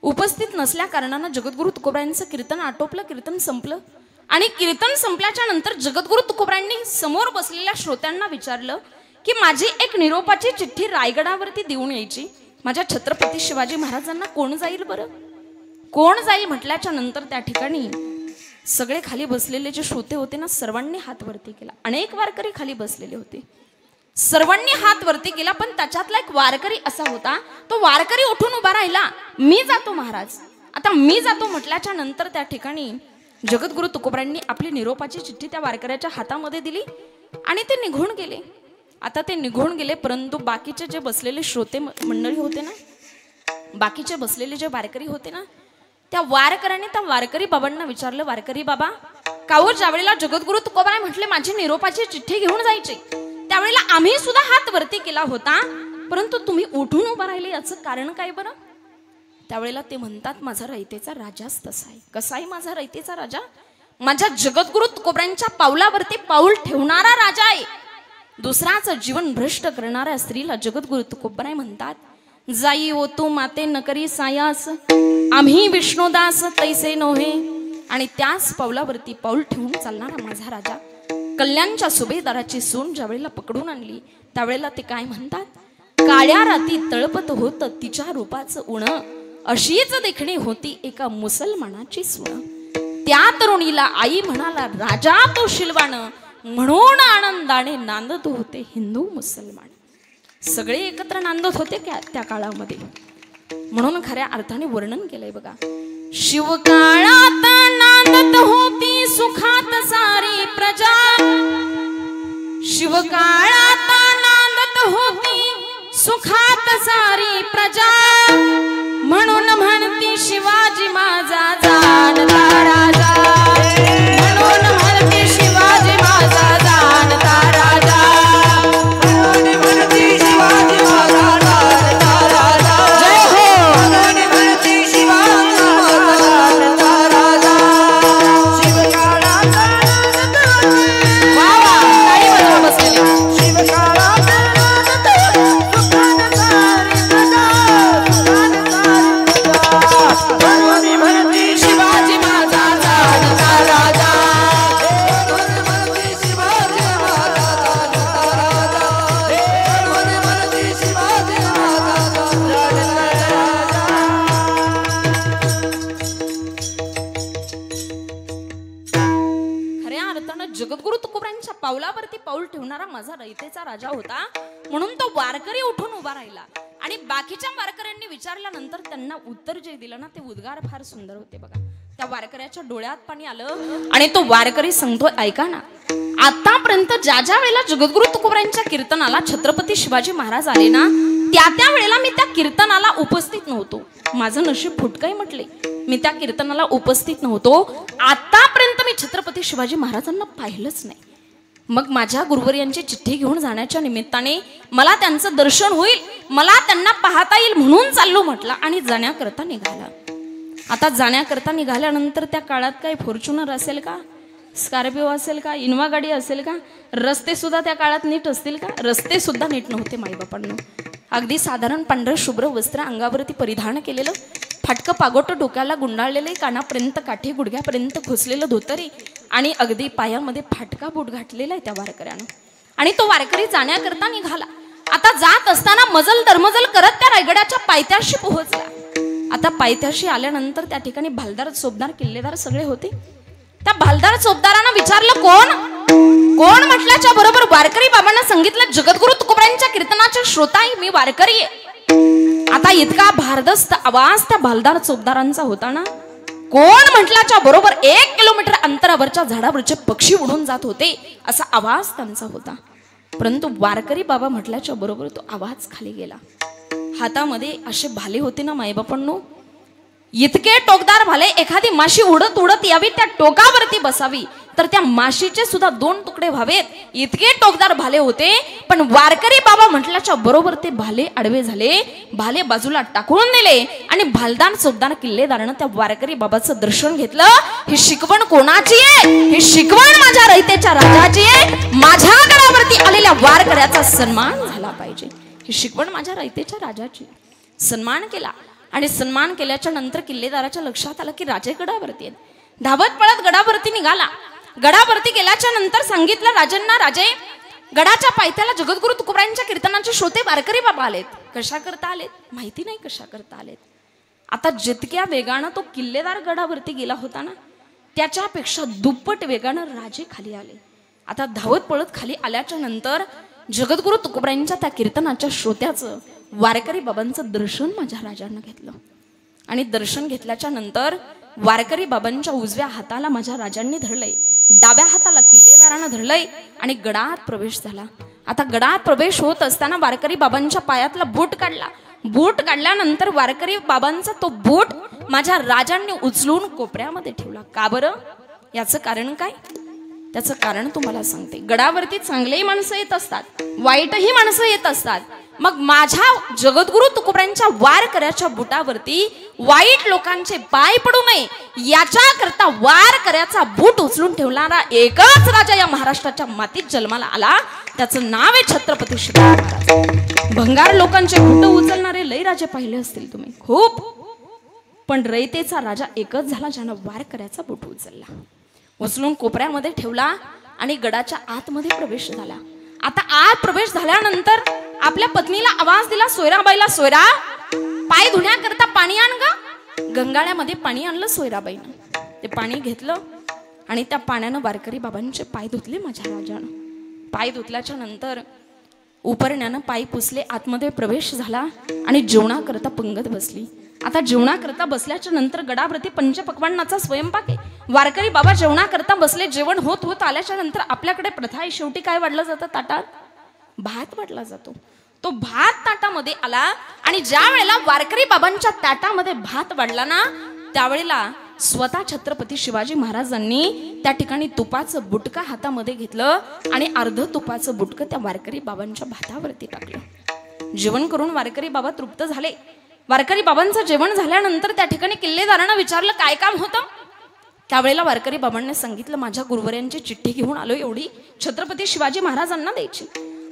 उपस्थित नसल्या कारणानं जगद्गुरु तुकोबरायांचं कीर्तन आटोपलं, कीर्तन संपलं. आणि कीर्तन संपल्याच्या नंतर जगद्गुरु तुकोबरायांनी समोर बसलेल्या श्रोत्यांना विचारलं की माझी एक निरोपाची चिठ्ठी रायगडावरती देऊन यायची, माझ्या छत्रपती शिवाजी महाराजांना कोण जाईल बरं? कोण जाईल म्हटल्याच्या नंतर त्या ठिकाणी सगळे खाली बसलेले जे श्रोते होते ना, सर्वांनी हात वरती केला. अनेक वारकरी खाली बसलेले होते, सर्वांनी हात वरती केला. पण त्याच्यातला एक वारकरी असा होता, तो वारकरी उठून उभा राहिला, मी जातो महाराज. आता मी जातो म्हटल्याच्या नंतर त्या ठिकाणी जगद्गुरु तुकोबरायांनी आपली निरोपाची चिठ्ठी त्या वारकऱ्याच्या हातामध्ये दिली आणि ते निघून गेले. आता ते निघून गेले, परंतु बाकीचे जे बसलेले श्रोते मंडळी होते ना, बाकीचे बसलेले जे वारकरी होते ना, त्या वारकऱ्याने त्या वारकरी बाबांना विचारलं, वारकरी बाबा, काहो ज्यावेळेला जगद्गुरु तुकोबराय म्हटले माझी निरोपाची चिठ्ठी घेऊन जायची, त्यावेळेला आम्ही सुद्धा हात वरती केला होता, परंतु तुम्ही उठून उभा राहिले, याचं कारण काय बरं? त्यावेळेला ते म्हणतात, माझा रयतेचा राजाच तसा आहे. कसा आहे माझा रयतेचा राजा? माझ्या जगद्गुरु तुकोबरायांच्या पावलावरती पाऊल ठेवणारा राजा आहे. दुसराचं जीवन भ्रष्ट करणाऱ्या स्त्रीला जगद्गुरु तुकोबराय म्हणतात, जाई ओ तू माते नकरी सायास, आम्ही विष्णुदास तैसे नोहे. आणि त्याच पावलावरती पाऊल ठेवून चालणारा माझा राजा. कल्याणच्या सुभेदाराची सून ज्यावेळेला पकडून आणली, त्यावेळेला ते काय म्हणतात, काळ्या राती तळपत होत तिच्या रूपाचं उण, अशीच देखणी होती एका मुसलमानाची सून. त्या तरुणीला आई म्हणाला, राजा तो शिलवान, म्हणून आनंदाने नांदत होते हिंदू मुसलमान. सगळे एकत्र नांदत होते त्या काळामध्ये. म्हणून खऱ्या अर्थाने वर्णन केलंय बघा, शिवकाळात नांदत होती सुखात सारी प्रजा, शिवकाळात नांदत होती सुखात सारी प्रजा, म्हणून म्हणती शिवाजी माझा जाणता राजा, म्हणून म्हणती शिवाजी माझा जाणता राजा, म्हणून म्हणती शिवाजी माझा जाणता राजा. जय हो. म्हणून म्हणती शिवाजी माझा जाणता राजा. शिवकाळात वा वा, ताली वाजवा बसलेले. शिवकाळात सुखात सारी प्रजा, सुखात सारी प्रजा, म्हणून म्हणती शिवाजी माझा जाणता राजा, म्हणून म्हणती शिवाजी माझा जाणता राजा, म्हणून म्हणती शिवाजी माझा जाणता राजा. खऱ्या अर्थानं जगद्गुरु तुकोबरायांच्या पावलावरती पाऊल ठेवणारा माझा रयतेचा राजा होता. म्हणून तो वारकरी उठून उभा राहिला. आणि बाकीच्या वारकऱ्यांनी विचारल्यानंतर त्यांना उत्तर जे दिलं ना, ते उद्गार फार सुंदर होते बघा. त्या वारकऱ्याच्या डोळ्यात पाणी आलं आणि तो वारकरी सांगतो, ऐका ना, आतापर्यंत ज्या ज्या वेळेला जगद्गुरु तुकोबरायांच्या कीर्तनाला छत्रपती शिवाजी महाराज आले ना, त्या वेळेला मी त्या कीर्तनाला उपस्थित नव्हतो. माझं नशीब फुटकंय म्हटले, मी त्या कीर्तनाला उपस्थित नव्हतो. आतापर्यंत मी छत्रपती शिवाजी महाराजांना पाहिलंच नाही. मग माझ्या गुरुवर्यांची चिठ्ठी घेऊन जाण्याच्या निमित्ताने मला त्यांचं दर्शन होईल, मला त्यांना पाहता येईल म्हणून चाललो म्हटलं आणि जाण्याकरता निघाला. आता जाण्याकरता निघाल्यानंतर त्या काळात काही फॉर्च्युनर असेल का, स्कॉर्पिओ असेल का, इनोवा गाडी असेल का, रस्ते सुद्धा त्या काळात नीट असतील का? रस्ते सुद्धा नीट नव्हते माईबापांनो. अगदी साधारण पांढरं शुभ्र वस्त्र अंगावरती परिधान केलेलं, फाटकं पागोटं डोक्याला गुंडाळलेले, कानापर्यंत काठी गुडघ्यापर्यंत खोसलेलं धोतरी आणि अगदी पायामध्ये फाटका बूट घातलेला आहे त्या वारकऱ्यानं. आणि तो वारकरी जाण्याकरता निघाला. आता जात असताना मजल दरमजल करत त्या रायगडाच्या पायथ्याशी पोहोचला. आता पायथ्याशी आल्यानंतर त्या ठिकाणी भालदार चोपदार किल्लेदार सगळे होते. त्या भालदार चोपदारांना विचारलं, कोण म्हटल्याच्या बरोबर वारकरी बाबांना सांगितलं, जगद्गुरु तुकोबरायांच्या कीर्तनाचे श्रोता आहे, मी वारकरी आहे. आता इतका भारदस्त आवाज त्या भालदार चोपदारांचा होता ना, कोण म्हटल्याच्या बरोबर 1 किलोमीटर अंतरावरच्या झाडावरचे पक्षी उडून जात होते असा आवाज त्यांचा होता. परंतु वारकरी बाबा म्हटल्याच्या बरोबर तो आवाज खाली गेला. हातामध्ये असे भाले होते ना मायबापांनो, इतके टोकदार भाले, एखादी माशी उडत उडत यावी त्या टोकावरती बसावी तर त्या माशीचे सुद्धा 2 तुकडे व्हावेत, इतके टोकदार भाले होते. पण वारकरी बाबा म्हटल्याच्या बरोबर ते भाले आडवे झाले, भाले बाजूला टाकून दिले आणि भालदार चोपदार किल्लेदारानं त्या वारकरी बाबाचं दर्शन घेतलं. ही शिकवण कोणाची आहे? ही शिकवण माझ्या रयतेच्या राजाची आहे. माझ्या गडावरती आलेल्या वारकऱ्याचा सन्मान झाला पाहिजे. ही शिकवण माझ्या रयतेच्या राजाची. सन्मान केला आणि सन्मान केल्याच्या नंतर किल्लेदाराच्या लक्षात आलं की राजे गडावरती आहेत. धावत पळत गडावरती निघाला. गडावरती गेल्याच्या नंतर सांगितलं राजांना, राजे गडाच्या पायथ्याला जगद्गुरु तुकोबारायांच्या कीर्तनाचे श्रोते वारकरी बाबा आलेत. कशा करता आलेत माहिती नाही, कशा करता आलेत. आता जितक्या वेगानं तो किल्लेदार गडावरती गेला होता ना, त्याच्यापेक्षा दुप्पट वेगानं राजे खाली आले. आता धावत पळत खाली आल्याच्या नंतर जगद्गुरु तुकोबारायांच्या त्या कीर्तनाच्या श्रोत्याचं वारकरी बाबांचं दर्शन माझ्या राजांना घेतलं. आणि दर्शन घेतल्याच्या नंतर वारकरी बाबांच्या उजव्या हाताला माझ्या राजांनी धरलंय, डाव्या हाताला किल्लेदारानं धरलंय आणि गडात प्रवेश झाला. आता गडात प्रवेश होत असताना वारकरी बाबांच्या पायातला बूट काढला. बूट काढल्यानंतर वारकरी बाबांचा तो बूट माझ्या राजांनी उचलून कोपऱ्यामध्ये ठेवला. का बरं? याचं कारण काय? त्याचं कारण तुम्हाला सांगते. गडावरती चांगलेही माणसं येत असतात, वाईटही माणसं येत असतात. मग माझ्या जगद्गुरु तुकोबारायांच्या वारकऱ्याच्या बुटावरती वाईट लोकांचे पाय पडू नये याच्याकरता वारकऱ्याचा बूट उचलून ठेवणारा एकच राजा या महाराष्ट्राच्या मातीत जन्माला आला. त्याचं नाव आहे छत्रपती शिवाजी महाराज. भंगार लोकांचे बूट उचलणारे लय राजे पाहिले असतील तुम्ही, खूप. पण रयतेचा राजा एकच झाला ज्यानं वारकऱ्याचा बूट उचलला, उचलून कोपऱ्यामध्ये ठेवला आणि गडाच्या आतमध्ये प्रवेश झाला. आता आत प्रवेश झाल्यानंतर आपल्या पत्नीला आवाज दिला, सोयराबाईला, सोयरा पाय धुण्याकरता पाणी आण ग. गंगाळ्यामध्ये पाणी आणलं सोयराबाईनं. ते पाणी घेतलं आणि त्या पाण्यानं वारकरी बाबांचे पाय धुतले माझ्या राजानं. पाय धुतल्याच्या नंतर उपरण्यानं पाय पुसले, आतमध्ये प्रवेश झाला आणि जेवणाकरता पंगत बसली. आता जेवणाकरता बसल्याच्या नंतर गडावरती पंचपक्वान्नाचा स्वयंपाक आहे. वारकरी बाबा जेवणाकरता बसले. जेवण होत होत आल्याच्या नंतर आपल्याकडे प्रथा आहे, शेवटी काय वाढलं जातं ताटात? भात वाढला जातो. तो भात ताटामध्ये आला आणि ज्या वेळेला वारकरी बाबांच्या ताटामध्ये भात वाढला ना, त्यावेळेला स्वतः छत्रपती शिवाजी महाराजांनी त्या ठिकाणी तुपाचं बुटका हातामध्ये घेतलं आणि अर्ध तुपाचं बुटकं त्या वारकरी बाबांच्या भातावरती टाकलं. जेवण करून वारकरी बाबा तृप्त झाले. वारकरी बाबांचं जेवण झाल्यानंतर त्या ठिकाणी किल्लेदारानं विचारलं काय काम होतं. त्यावेळेला वारकरी बाबांनी सांगितलं, माझ्या गुरुवर्यांची चिठ्ठी घेऊन आलो, एवढी छत्रपती शिवाजी महाराजांना द्यायची.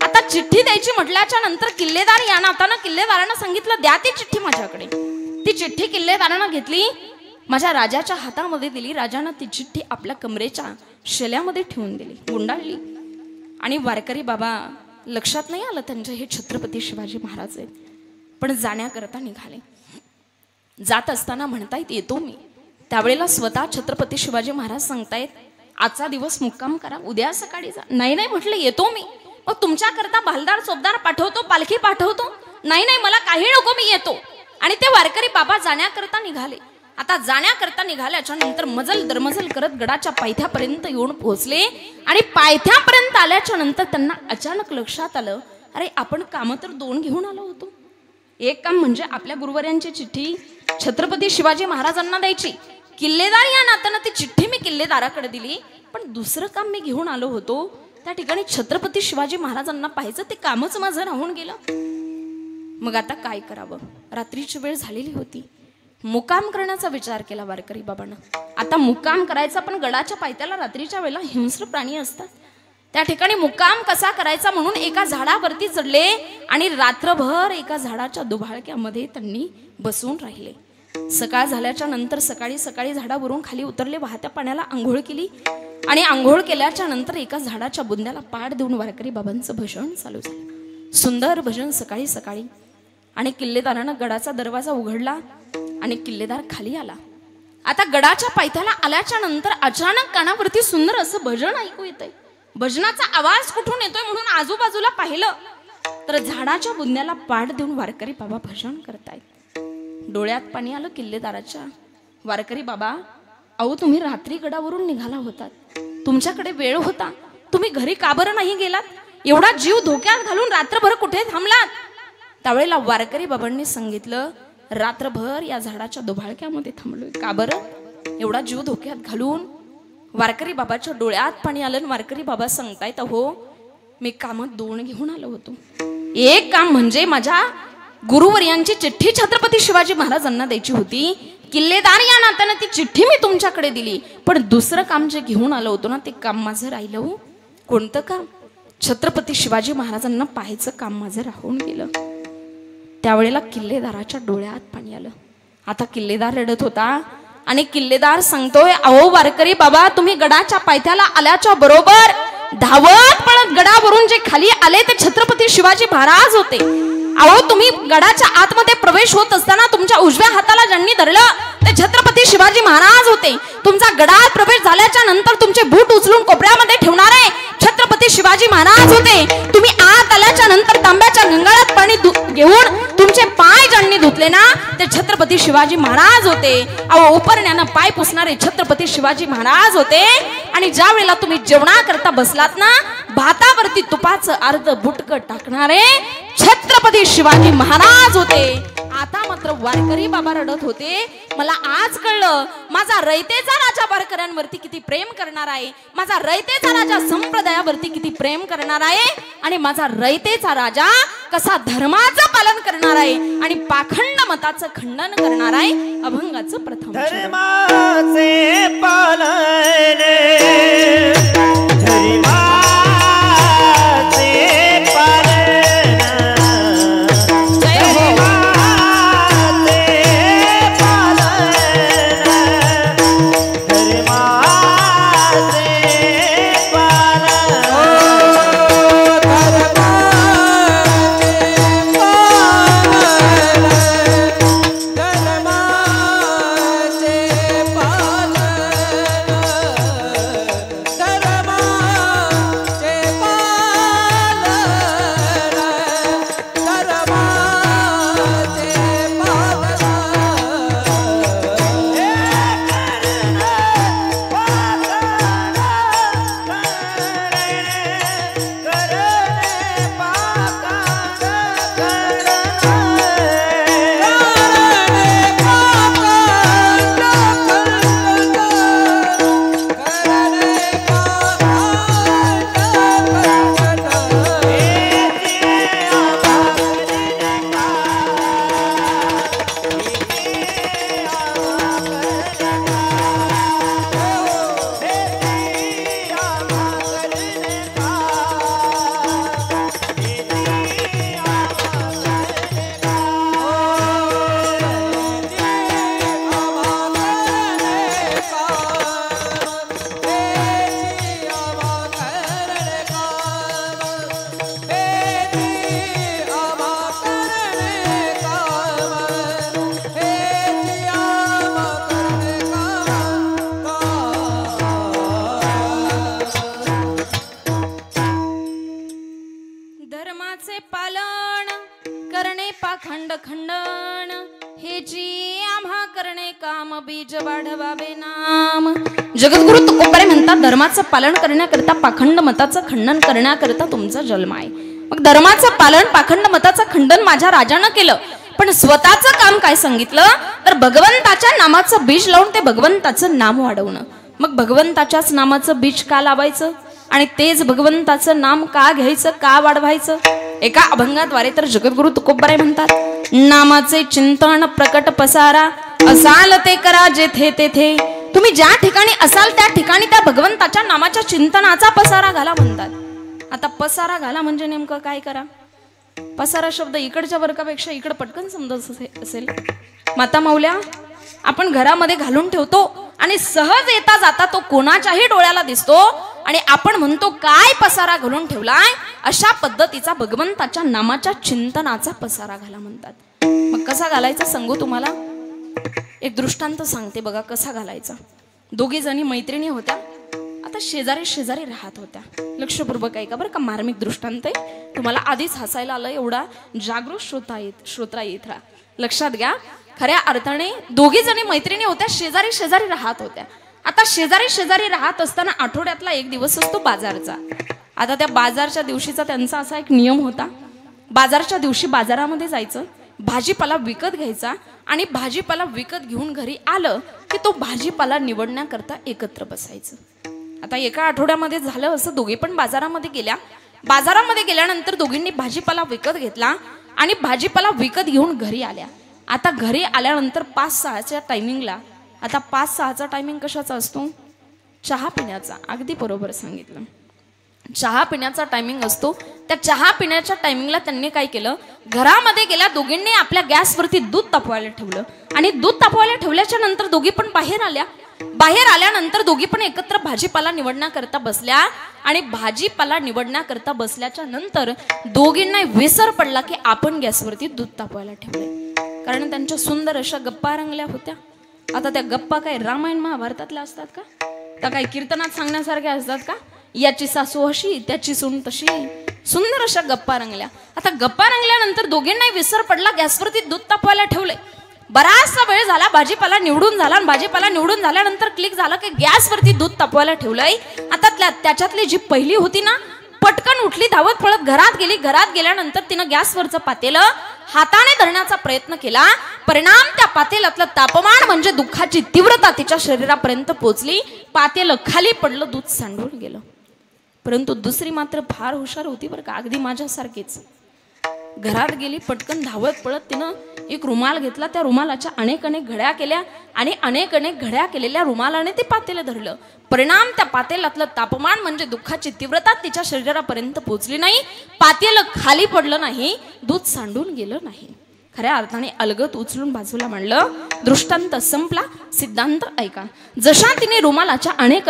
आता चिठ्ठी द्यायची म्हटल्याच्या नंतर किल्लेदार या नातानं किल्लेदारानं सांगितलं, द्या ती चिठ्ठी माझ्याकडे. ती चिठ्ठी किल्लेदारानं घेतली, माझ्या राजाच्या हातामध्ये दिली. राजानं ती चिठ्ठी आपल्या कमरेच्या शेल्यामध्ये ठेवून दिली, गुंडाळली. आणि वारकरी बाबा लक्षात नाही आलं त्यांच्या हे छत्रपती शिवाजी महाराज आहेत, पण जाण्याकरता निघाले. जात असताना म्हणतायत येतो मी. त्यावेळेला स्वतः छत्रपती शिवाजी महाराज सांगतायत, आजचा दिवस मुक्काम करा, उद्या सकाळी जा. नाही नाही म्हटलं, येतो मी. मग तुमच्याकरता भालदार चोपदार पाठवतो, पालखी पाठवतो. नाही नाही मला काही नको, मी येतो. आणि ते वारकरी बाबा जाण्याकरता निघाले. आता जाण्याकरता निघाल्याच्या नंतर मजल दरमजल करत गडाच्या पायथ्यापर्यंत येऊन पोहोचले. आणि पायथ्यापर्यंत आल्याच्या नंतर त्यांना अचानक लक्षात आलं, अरे आपण कामं तर 2 घेऊन आलो होतो. एक काम म्हणजे आपल्या गुरुवर्यांची चिठ्ठी छत्रपती शिवाजी महाराजांना द्यायची, किल्लेदार या नात्यानं ती चिठ्ठी मी किल्लेदाराकडे दिली. पण दुसरं काम मी घेऊन आलो होतो, त्या ठिकाणी छत्रपती शिवाजी महाराजांना पाहायचं, ते कामच माझं राहून गेलं. मग आता काय करावं? रात्रीची वेळ झालेली होती. मुक्काम करण्याचा विचार केला वारकरी बाबांना. आता मुक्काम करायचा, पण गडाच्या पायथ्याला रात्रीच्या वेळेला हिंस्र प्राणी असतात. त्या ठिकाणी मुक्काम कसा करायचा म्हणून एका झाडावरती चढले आणि रात्रभर एका झाडाच्या दुभाळक्यामध्ये त्यांनी बसून राहिले. सकाळ झाल्याच्या नंतर सकाळी सकाळी झाडावरून खाली उतरले, वाहत्या पाण्याला आंघोळ केली. आणि आंघोळ केल्याच्या नंतर एका झाडाच्या बुंद्याला पाड देऊन वारकरी बाबांचं भजन चालू झालं. सुंदर भजन सकाळी सकाळी. आणि किल्लेदारानं गडाचा दरवाजा उघडला आणि किल्लेदार खाली आला. आता गडाच्या पायथ्याला आल्याच्या नंतर अचानक कानावरती सुंदर असं भजन ऐकू येतंय. भजनाचा आवाज कुठून येतोय म्हणून आजूबाजूला पाहिलं तर झाडाच्या बुंद्याला पाड देऊन वारकरी बाबा भजन करतायत. डोळ्यात पाणी आलं किल्लेदाराच्या. वारकरी बाबा, अहो तुम्ही रात्री गडावरून निघाला होतात, तुमच्याकडे वेळ होता, तुम्ही घरी का बरं नाही गेलात? एवढा जीव धोक्यात घालून रात्रभर कुठे थांबलात? त्यावेळेला वारकरी बाबांनी सांगितलं, रात्रभर या झाडाच्या दुभाळक्यामध्ये थांबलोय. का बरं? एवढा जीव धोक्यात घालून. वारकरी बाबाच्या डोळ्यात पाणी आलं. वारकरी बाबा सांगतायत, हो मी कामात 2 घेऊन आलो होतो. एक काम म्हणजे माझ्या गुरुवर्यांची चिठ्ठी छत्रपती शिवाजी महाराजांना द्यायची होती. किल्लेदार या नात्यानं ती चिठ्ठी मी तुमच्याकडे दिली. पण दुसरं काम जे घेऊन आलो होतो ना, ते काम माझं राहिलं हो. कोणतं काम? छत्रपती शिवाजी महाराजांना पाहायचं काम माझं राहून गेलं. त्यावेळेला किल्लेदाराच्या डोळ्यात पाणी आलं. आता किल्लेदार रडत होता आणि किल्लेदार सांगतोय, अहो वारकरी बाबा, तुम्ही गडाच्या पायथ्याला आल्याच्या बरोबर धावत पळत गडावरून जे खाली आले ते छत्रपती शिवाजी महाराज होते. अहो तुम्ही गडाच्या आतमध्ये प्रवेश होत असताना तुमच्या उजव्या हाताला ज्यांनी धरलं ते छत्रपती शिवाजी महाराज होते. तुमचा गडात प्रवेश झाल्याच्या नंतर तुमचे बूट उचलून कोपऱ्यामध्ये ठेवणारे छत्रपती शिवाजी महाराज होते. तुम्ही आत आल्याच्या नंतर तांब्याच्या गंगाळात पाणी घेऊन तुमचे पाय ज्यांनी धुतले ना, ते छत्रपती शिवाजी महाराज होते. अहो उपरण्यानं पाय पुसणारे छत्रपती शिवाजी महाराज होते. आणि ज्या वेळेला तुम्ही जेवणाकरता बसलात ना, भातावरती तुपाचं अर्ध बुटकं टाकणारे छत्रपती शिवाजी महाराज होते. आता मात्र वारकरी बाबा रडत होते. मला आज कळलं, माझा रयतेचा राजा वारकऱ्यांवरती किती प्रेम करणार आहे. माझा रयतेचा राजा संप्रदायावरती किती प्रेम करणार आहे. आणि माझा रयतेचा राजा कसा धर्माचं पालन करणार आहे आणि पाखंड मताचं खंडन करणार आहे. अभंगाचं प्रथम धर्माचे पालन, धर्माचे पालन, पाखंड खंडन हे जी आम्हा करणे काम बीज वाढवावे नाम. जगद्गुरु तुकोबारे म्हणतात, धर्माचं पालन करण्याकरता पाखंड मताचं खंडन करण्याकरता तुमचा जन्म आहे. मग धर्माचं पालन पाखंड मताचं खंडन माझ्या राजानं केलं, पण स्वतःचं काम काय सांगितलं तर भगवंताच्या नामाचं बीज लावून ते भगवंताचं नाम वाढवणं. मग भगवंताच्याच नामाचं बीज का लावायचं आणि तेच भगवंताचं नाम का घ्यायचं, का वाढवायचं? एका अभंगाद्वारे तर जगद्गुरु तुकोबारे म्हणतात, नामाचे चिंतन प्रकट पसारा असाल ते करा जेथे तेथे. तुम्ही ज्या ठिकाणी असाल त्या ठिकाणी त्या भगवंताच्या नामाच्या चिंतनाचा पसारा घाला म्हणतात. आता पसारा घाला म्हणजे नेमकं काय करा? पसारा शब्द इकडच्या वर्गापेक्षा इकडे पटकन समजत असेल. माता माऊल्या, आपण घरामध्ये घालून ठेवतो आणि सहज येता जाता तो कोणाच्याही डोळ्याला दिसतो आणि आपण म्हणतो काय पसारा घालून ठेवलाय. अशा पद्धतीचा भगवंताच्या नामाच्या चिंतनाचा पसारा घाला म्हणतात. मग कसा घालायचा सांगू तुम्हाला. एक दृष्टांत सांगते बघा कसा घालायचा. दोघी जणी मैत्रिणी होत्या, आता शेजारी शेजारी राहत होत्या. लक्षपूर्वक ऐका बरं का, मार्मिक दृष्टांत आहे. तुम्हाला आधीच हसायला आलं एवढा जागृत श्रोता येत राहा. लक्षात घ्या, खऱ्या अर्थाने दोघी जणी मैत्रिणी होत्या, शेजारी शेजारी राहत होत्या. आता शेजारी शेजारी राहत असताना आठवड्यातला एक दिवस असतो बाजारचा. आता त्या बाजारच्या दिवशीचा त्यांचा असा एक नियम होता, बाजारच्या दिवशी बाजारामध्ये जायचं, भाजीपाला विकत घ्यायचा आणि भाजीपाला विकत घेऊन घरी आलं की तो भाजीपाला निवडण्याकरता एकत्र बसायचं. आता एका आठवड्यामध्ये झालं असं, दोघे पण बाजारामध्ये गेल्या. बाजारामध्ये गेल्यानंतर दोघींनी भाजीपाला विकत घेतला आणि भाजीपाला विकत घेऊन घरी आल्या. आता घरी आल्यानंतर 5-6च्या टायमिंगला, आता 5-6चा टायमिंग कशाचा असतो? चहा पिण्याचा. अगदी बरोबर सांगितलं, चहा पिण्याचा टायमिंग असतो. त्या चहा पिण्याच्या टायमिंगला त्यांनी काय केलं, घरामध्ये गेल्या, दोघींनी आपल्या गॅसवरती दूध तापवायला ठेवलं आणि दूध तापवायला ठेवल्याच्या नंतर दोघी पण बाहेर आल्या. बाहेर आल्यानंतर दोघी पण एकत्र भाजीपाला निवडण्याकरता बसल्या आणि भाजीपाला निवडण्याकरता बसल्याच्या नंतर दोघींना विसर पडला की आपण गॅसवरती दूध तापवायला ठेवलंय. कारण त्यांच्या सुंदर अशा गप्पा रंगल्या होत्या. आता त्या गप्पा काय रामायण महाभारतातल्या असतात का? त्या काही कीर्तनात सांगण्यासारख्या असतात का? याची सासू अशी, त्याची सून तशी, सुंदर अशा गप्पा रंगल्या. आता गप्पा रंगल्यानंतर दोघींनाही विसर पडला, गॅसवरती दूध तापवायला ठेवलंय. बराचसा वेळ झाला, भाजीपाला निवडून झाला आणि भाजीपाला निवडून झाल्यानंतर क्लिक झालं की गॅसवरती दूध तापवायला ठेवलंय. आता त्याच्यातली जी पहिली होती ना, पटकन उठली, धावत पळत घरात गेली. घरात गेल्यानंतर तिनं गॅसवरचं पातेलं हाताने धरण्याचा प्रयत्न केला. परिणाम त्या पातेलातलं तापमान म्हणजे दुःखाची तीव्रता तिच्या शरीरापर्यंत पोहोचली. पातेलं खाली पडलं, दूध सांडून गेलं. परंतु दुसरी मात्र फार हुशार होती बरं का, अगदी माझ्यासारखीच. घरात गेली, पटकन धावत पळत तिनं एक रुमाल घेतला, त्या रुमालाच्या अनेक घड्या केल्या आणि अनेक घड्या केलेल्या रुमालाने ते पातेलं धरलं. परिणाम त्या पातेलातलं तापमान म्हणजे दुःखाची तीव्रता तिच्या शरीरापर्यंत पोहोचली नाही. पातेलं खाली पडलं नाही, दूध सांडून गेलं नाही. खऱ्या अर्थाने अलगत उचलून बाजूला मांडलं. दृष्टांत संपला, सिद्धांत ऐका. जशा तिने रुमालाच्या अनेक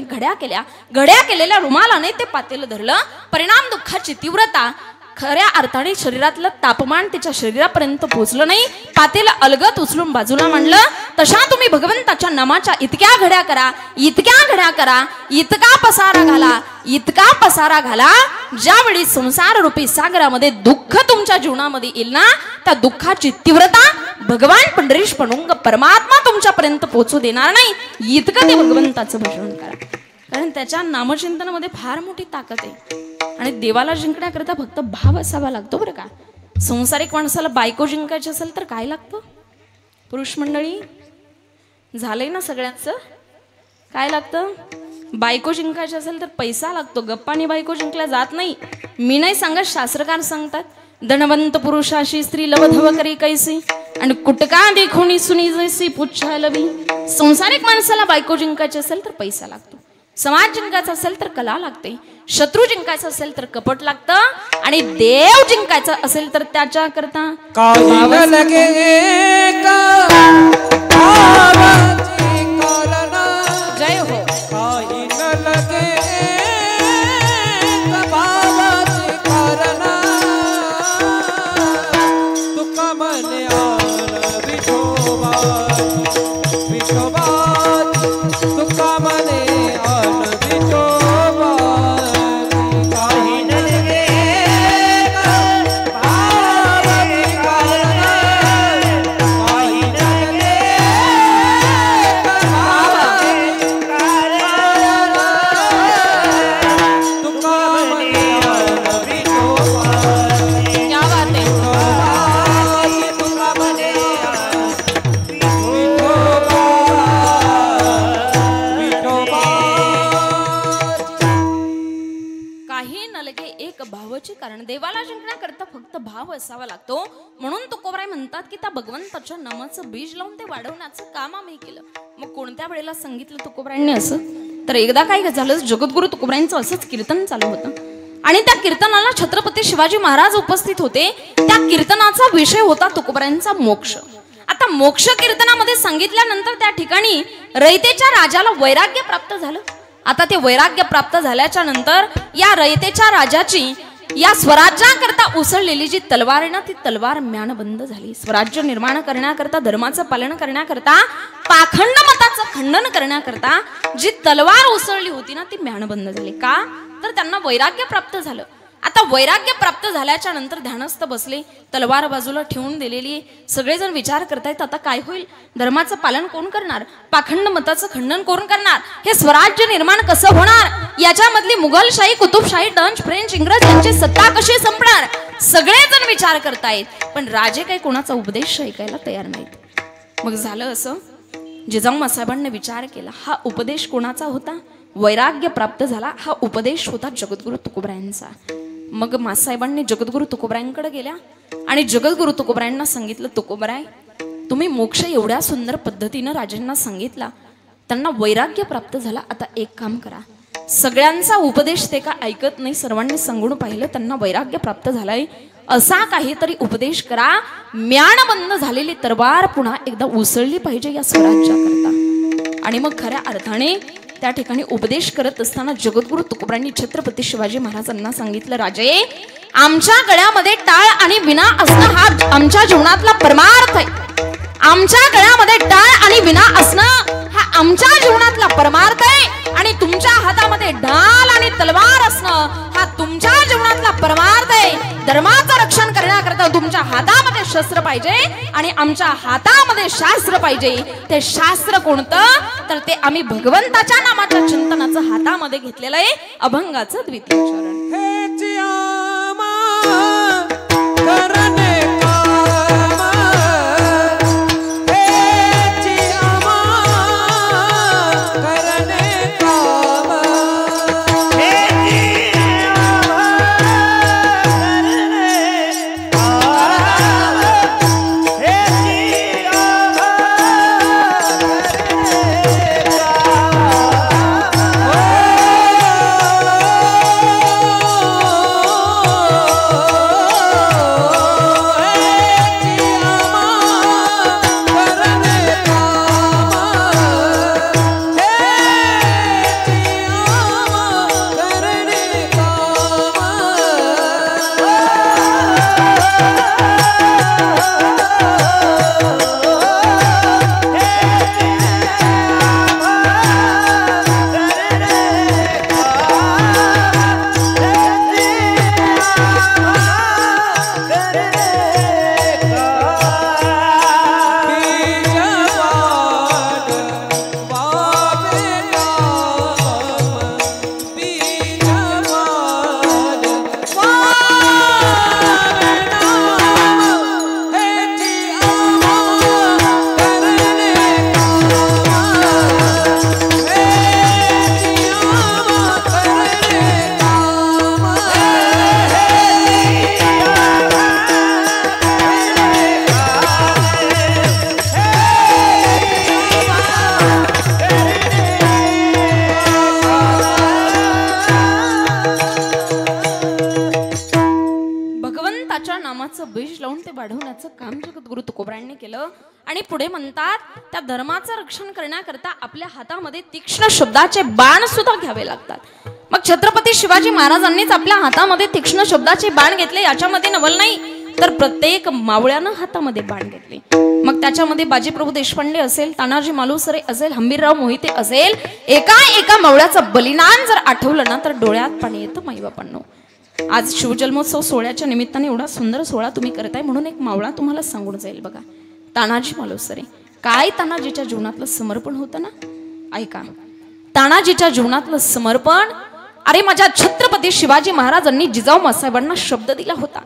घड्या केल्या, घड्या केलेल्या रुमालाने ते पातेलं धरलं. परिणाम दुःखाची तीव्रता, खऱ्या अर्थाने शरीरातलं तापमान तिच्या शरीरापर्यंत पोहोचलं नाही. पातेलं अलगत उचलून बाजूला मांडलं. तशा तुम्ही भगवंताच्या नामाच्या इतक्या घड्या करा, इतक्या घड्या करा, इतका पसारा घाला, इतका पसारा घाला, ज्यावेळी संसार रूपी सागरामध्ये दुःख तुमच्या जीवनामध्ये येईल ना, त्या दुःखाची तीव्रता भगवान पंढरीश पणुंग परमात्मा तुमच्यापर्यंत पोहोचू देणार नाही. इतकं ते भगवंताचं भजन करा, कारण त्याच्या नामचिंतनामध्ये फार मोठी ताकद आहे. आणि देवाला जिंकण्याकरता फक्त भाव असावा लागतो बरं का. संसारिक माणसाला बायको जिंकायची असेल तर काय लागतं? पुरुष मंडळी, झालंय ना सगळ्यांचं? काय लागतं? बायको जिंकायची असेल तर पैसा लागतो. गप्पानी बायको जिंकल्या जात नाही. मी नाही सांगत, शास्त्रकार सांगतात. धनवंत पुरुषाशी स्त्री लवधव करी कैसी आणि कुटका देखोनी सुनी जैसी पुच्छालवी. संसारिक माणसाला बायको जिंकायची असेल तर पैसा लागतो. समाज जिंकायचा असेल तर कला लागते. शत्रू जिंकायचं असेल तर कपट लागतं आणि देव जिंकायचं असेल तर त्याच्या करता जय हो. कारण देवाला जिंकण्याकरता फक्त भाव असावा लागतो. म्हणून तुकोबराय म्हणतात की त्या भगवंताच्या नामाचं बीज लावून ते वाढवण्याचं काम आम्ही केलं. मग कोणत्या वेळेला सांगितलं तुकोबरायांनी असं? तर एकदा काय झालं, जगद्गुरु तुकोबरायांचं असंच कीर्तन चालू होतं आणि त्या कीर्तनाला छत्रपती शिवाजी महाराज उपस्थित होते. त्या कीर्तनाचा विषय होता तुकोबरायांचा मोक्ष. आता मोक्ष कीर्तनामध्ये सांगितल्यानंतर त्या ठिकाणी रयतेच्या राजाला वैराग्य प्राप्त झालं. आता ते वैराग्य प्राप्त झाल्याच्या नंतर या रयतेच्या राजाची या स्वराज्याकरता उसळलेली जी तलवार आहे ना, ती तलवार म्यानबंद झाली. स्वराज्य निर्माण करण्याकरता, धर्माचं पालन करण्याकरता, पाखंड मताचं खंडन करण्याकरता जी तलवार उसळली होती ना, ती म्यानबंद झाली. का? तर त्यांना वैराग्य प्राप्त झालं. आता वैराग्य प्राप्त झाल्याच्या नंतर ध्यानस्थ बसले, तलवार बाजूला ठेवून दिलेली, सगळेजण विचार करतायत आता काय होईल, धर्माचं पालन कोण करणार, पाखंड मताचं खंडन कोण करणार, हे स्वराज्य निर्माण कसं होणार, याच्यामधली मुघलशाही, कुतुबशाही, डच, फ्रेंच, इंग्रज यांची सत्ता कशी संपणार, सगळेजण विचार करतायत. पण राजे काही कोणाचा उपदेश ऐकायला तयार नाहीत. मग झालं असं, जिजाऊ मासाहेबांनी विचार केला, हा उपदेश कोणाचा होता, वैराग्य प्राप्त झाला, हा उपदेश होता जगद्गुरु तुकोबरायांचा. मग मासाहेबांनी जगद्गुरु तुकोबरायांकडे गेल्या आणि जगद्गुरु तुकोबरायांना सांगितलं, तुकोबराय तुम्ही मोक्ष एवढ्या सुंदर पद्धतीनं राजांना सांगितला, त्यांना वैराग्य प्राप्त झाला, आता एक काम करा, सगळ्यांचा उपदेश ते का ऐकत नाही, सर्वांनी सांगून पाहिलं त्यांना वैराग्य प्राप्त झालाय, असा काहीतरी उपदेश करा, म्याणबंद झालेली तलवार पुन्हा एकदा उसळली पाहिजे या स्वराज्याकरता. आणि मग खऱ्या अर्थाने त्या ठिकाणी उपदेश करत असताना जगद्गुरु तुकोबरायांनी छत्रपती शिवाजी महाराजांना सांगितलं, राजे आमच्या गळ्यामध्ये टाळ आणि विणा असणं हा आमच्या जीवनातला परमार्थ आहे, आमच्या गळ्यामध्ये टाळ आणि विणा असणं हा आमच्या जीवनातला परमार्थ आहे, आणि तुमच्या हातामध्ये ढाल आणि तलवार असणं हा तुमच्या जीवनातला परमार्थ आहे. धर्माचं रक्षण करण्याकरता तुमच्या हातामध्ये शस्त्र पाहिजे आणि आमच्या हातामध्ये शास्त्र पाहिजे. ते शास्त्र कोणतं, तर ते आम्ही भगवंताच्या नामाच्या चिंतनाचं हातामध्ये घेतलेलं आहे, अभंगाचं द्वितीय चरण. काम जगद्गुरु तुकोबरायांनी केलं. आणि पुढे म्हणतात, त्या धर्माचं रक्षण करण्याकरता आपल्या हातामध्ये तीक्ष्ण शब्दाचे बाण सुद्धा घ्यावे लागतात. मग छत्रपती शिवाजी महाराजांनीच आपल्या हातामध्ये तीक्ष्ण शब्दाचे बाण घेतले. याच्यामध्ये नवल नाही, तर प्रत्येक मावळ्यानं हातामध्ये बाण घेतले. मग त्याच्यामध्ये बाजीप्रभू देशपांडे असेल, तानाजी मालुसरे असेल, हंबीरराव मोहिते असेल, एका बलिदानाचं बलिदान जर आठवलं ना तर डोळ्यात पाणी येतं. माईबापांनो, आज शिवजन्मोत्सव सोहळ्याच्या निमित्ताने एवढा सुंदर सोहळा तुम्ही करताय म्हणून एक मावळा तुम्हाला सांगून जाईल बघा. तानाजी मालुसरे, काय तानाजीच्या जीवनातलं समर्पण होतं ना, ऐका. तानाजीच्या जीवनातलं समर्पण, अरे माझ्या छत्रपती शिवाजी महाराजांनी जिजाऊ मासाहेबांना शब्द दिला होता.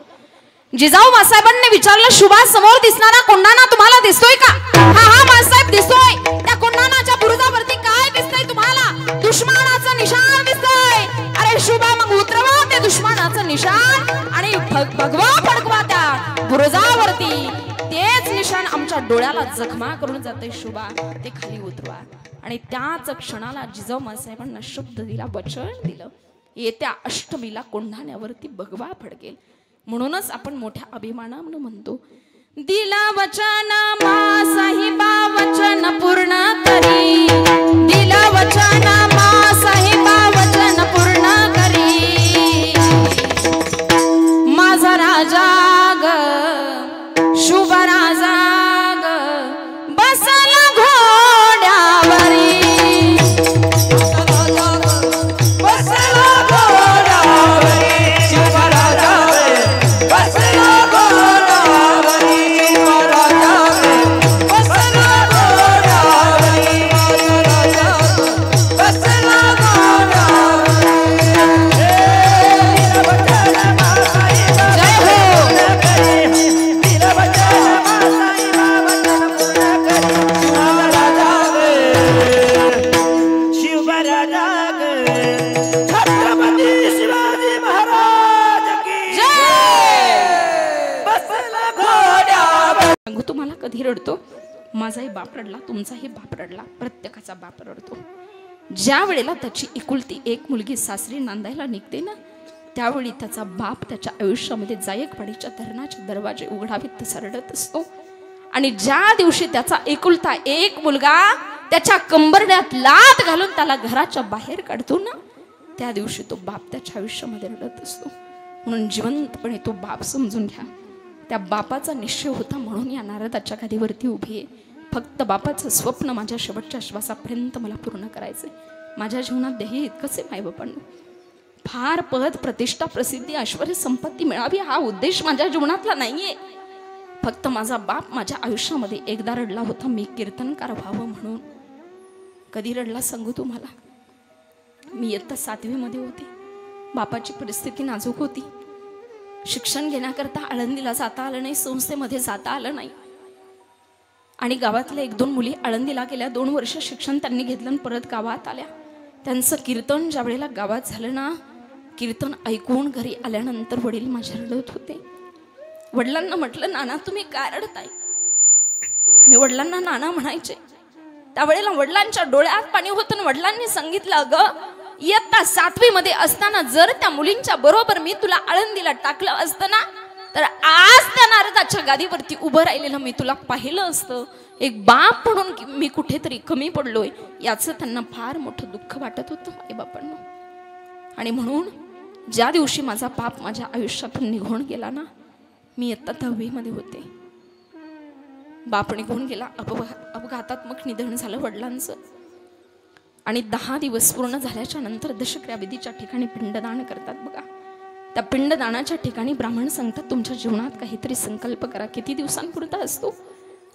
जिजाऊ मासाहेबांनी विचारलं, शुभा समोर दिसणारा कोंढाणा तुम्हाला दिसतोय का? हा मासाहेब दिसतोय. त्या कोंढाणाच्या बुरुजावरती काय दिसतंय तुम्हाला? दुश्मनाचं निशाण दिसतंय. अरे शुभा, मग उतरवा ते दुश्मनाचं निशाण आणि भगवा फडकवा त्या बुरुजावरती. तेच निशाण आमच्या डोळ्याला जखमा करून जाते. शुभा, ते खाली उतरवा. आणि त्याच क्षणाला जिजाऊ मासाहेबांना शब्द दिला, वचन दिलं, येत्या अष्टमीला कोंढाण्यावरती भगवा फडकेल. म्हणूनच आपण मोठ्या अभिमानाने म्हणतो, दिला वचन मासाहेबा वचन पूर्ण करी, दिला वचन मासाहेबा वचन पूर्ण करी. माझा राजा ग, शुभ राजा ग, बसला घोड्यावरी. बसला घोड्यावरी, शुभ सांगू तुम्हाला कधी रडतो? माझाही बाप रडला, तुमचाही बाप रडला, प्रत्येकाचा बाप रडतो. ज्या वेळेला त्याची एकुलती एक मुलगी सासरी नांदायला निघते ना, त्यावेळी त्याचा बाप त्याच्या आयुष्यामध्ये जायकवाडीच्या धरणाचे दरवाजे उघडावेत तसा रडत असतो. आणि ज्या दिवशी त्याचा एकुलता एक मुलगा त्याच्या कंबरड्यात लाथ घालून त्याला घराच्या बाहेर काढतो ना, त्या दिवशी तो बाप त्याच्या आयुष्यामध्ये रडत असतो. म्हणून जिवंतपणे तो बाप समजून घ्या. त्या बापाचा निश्चय होता म्हणून या नारदाच्या गादीवरती उभी आहे. फक्त बापाचं स्वप्न माझ्या शेवटच्या श्वासापर्यंत मला पूर्ण करायचंय. माझ्या जीवनात ध्येय इतकंच आहे मायबापांनो. फार पद, प्रतिष्ठा, प्रसिद्धी, ऐश्वर्य, संपत्ती मिळावी हा उद्देश माझ्या जीवनातला नाहीये. फक्त माझा बाप माझ्या आयुष्यामध्ये एकदा रडला होता, मी कीर्तनकार व्हावं म्हणून. कधी रडला सांगू तुम्हाला? मी इयत्ता 7वी मध्ये होते. बापाची परिस्थिती नाजूक होती. शिक्षण घेण्याकरता आळंदीला जाता आलं नाही, संस्थेमध्ये जाता आलं नाही. आणि गावातल्या 1-2 मुली आळंदीला गेल्या. 2 वर्ष शिक्षण त्यांनी घेतलं आणि परत गावात आल्या. त्यांचं कीर्तन ज्या वेळेला गावात झालं ना, कीर्तन ऐकून घरी आल्यानंतर वडील माझ्या रडत होते. वडिलांना म्हटलं, नाना तुम्ही काय रडताय? मी वडिलांना नाना म्हणायचे. त्यावेळेला वडिलांच्या डोळ्यात पाणी होतं आणि वडिलांनी सांगितलं, अगं इयत्ता 7वी मध्ये असताना जर त्या मुलींच्या बरोबर मी तुला आळंदीला टाकलं असतं ना, तर आज त्या नारदाच्या गादीवरती उभं राहिलेलं मी तुला पाहिलं असतं. एक बाप म्हणून मी कुठेतरी कमी पडलोय याचं त्यांना फार मोठं दुःख वाटत होतं आई बापांना. आणि म्हणून ज्या दिवशी माझा बाप माझ्या आयुष्यातून निघून गेला ना, मी इयत्ता 10वी मध्ये होते. बाप निघून गेला, अपघातात्मक निधन झालं वडिलांचं. आणि 10 दिवस पूर्ण झाल्याच्या नंतर दशक्रियाविधीच्या ठिकाणी पिंडदान करतात बघा. त्या पिंडदानाच्या ठिकाणी ब्राह्मण सांगतात, तुमच्या जीवनात काहीतरी संकल्प करा. किती दिवसांपुरता असतो?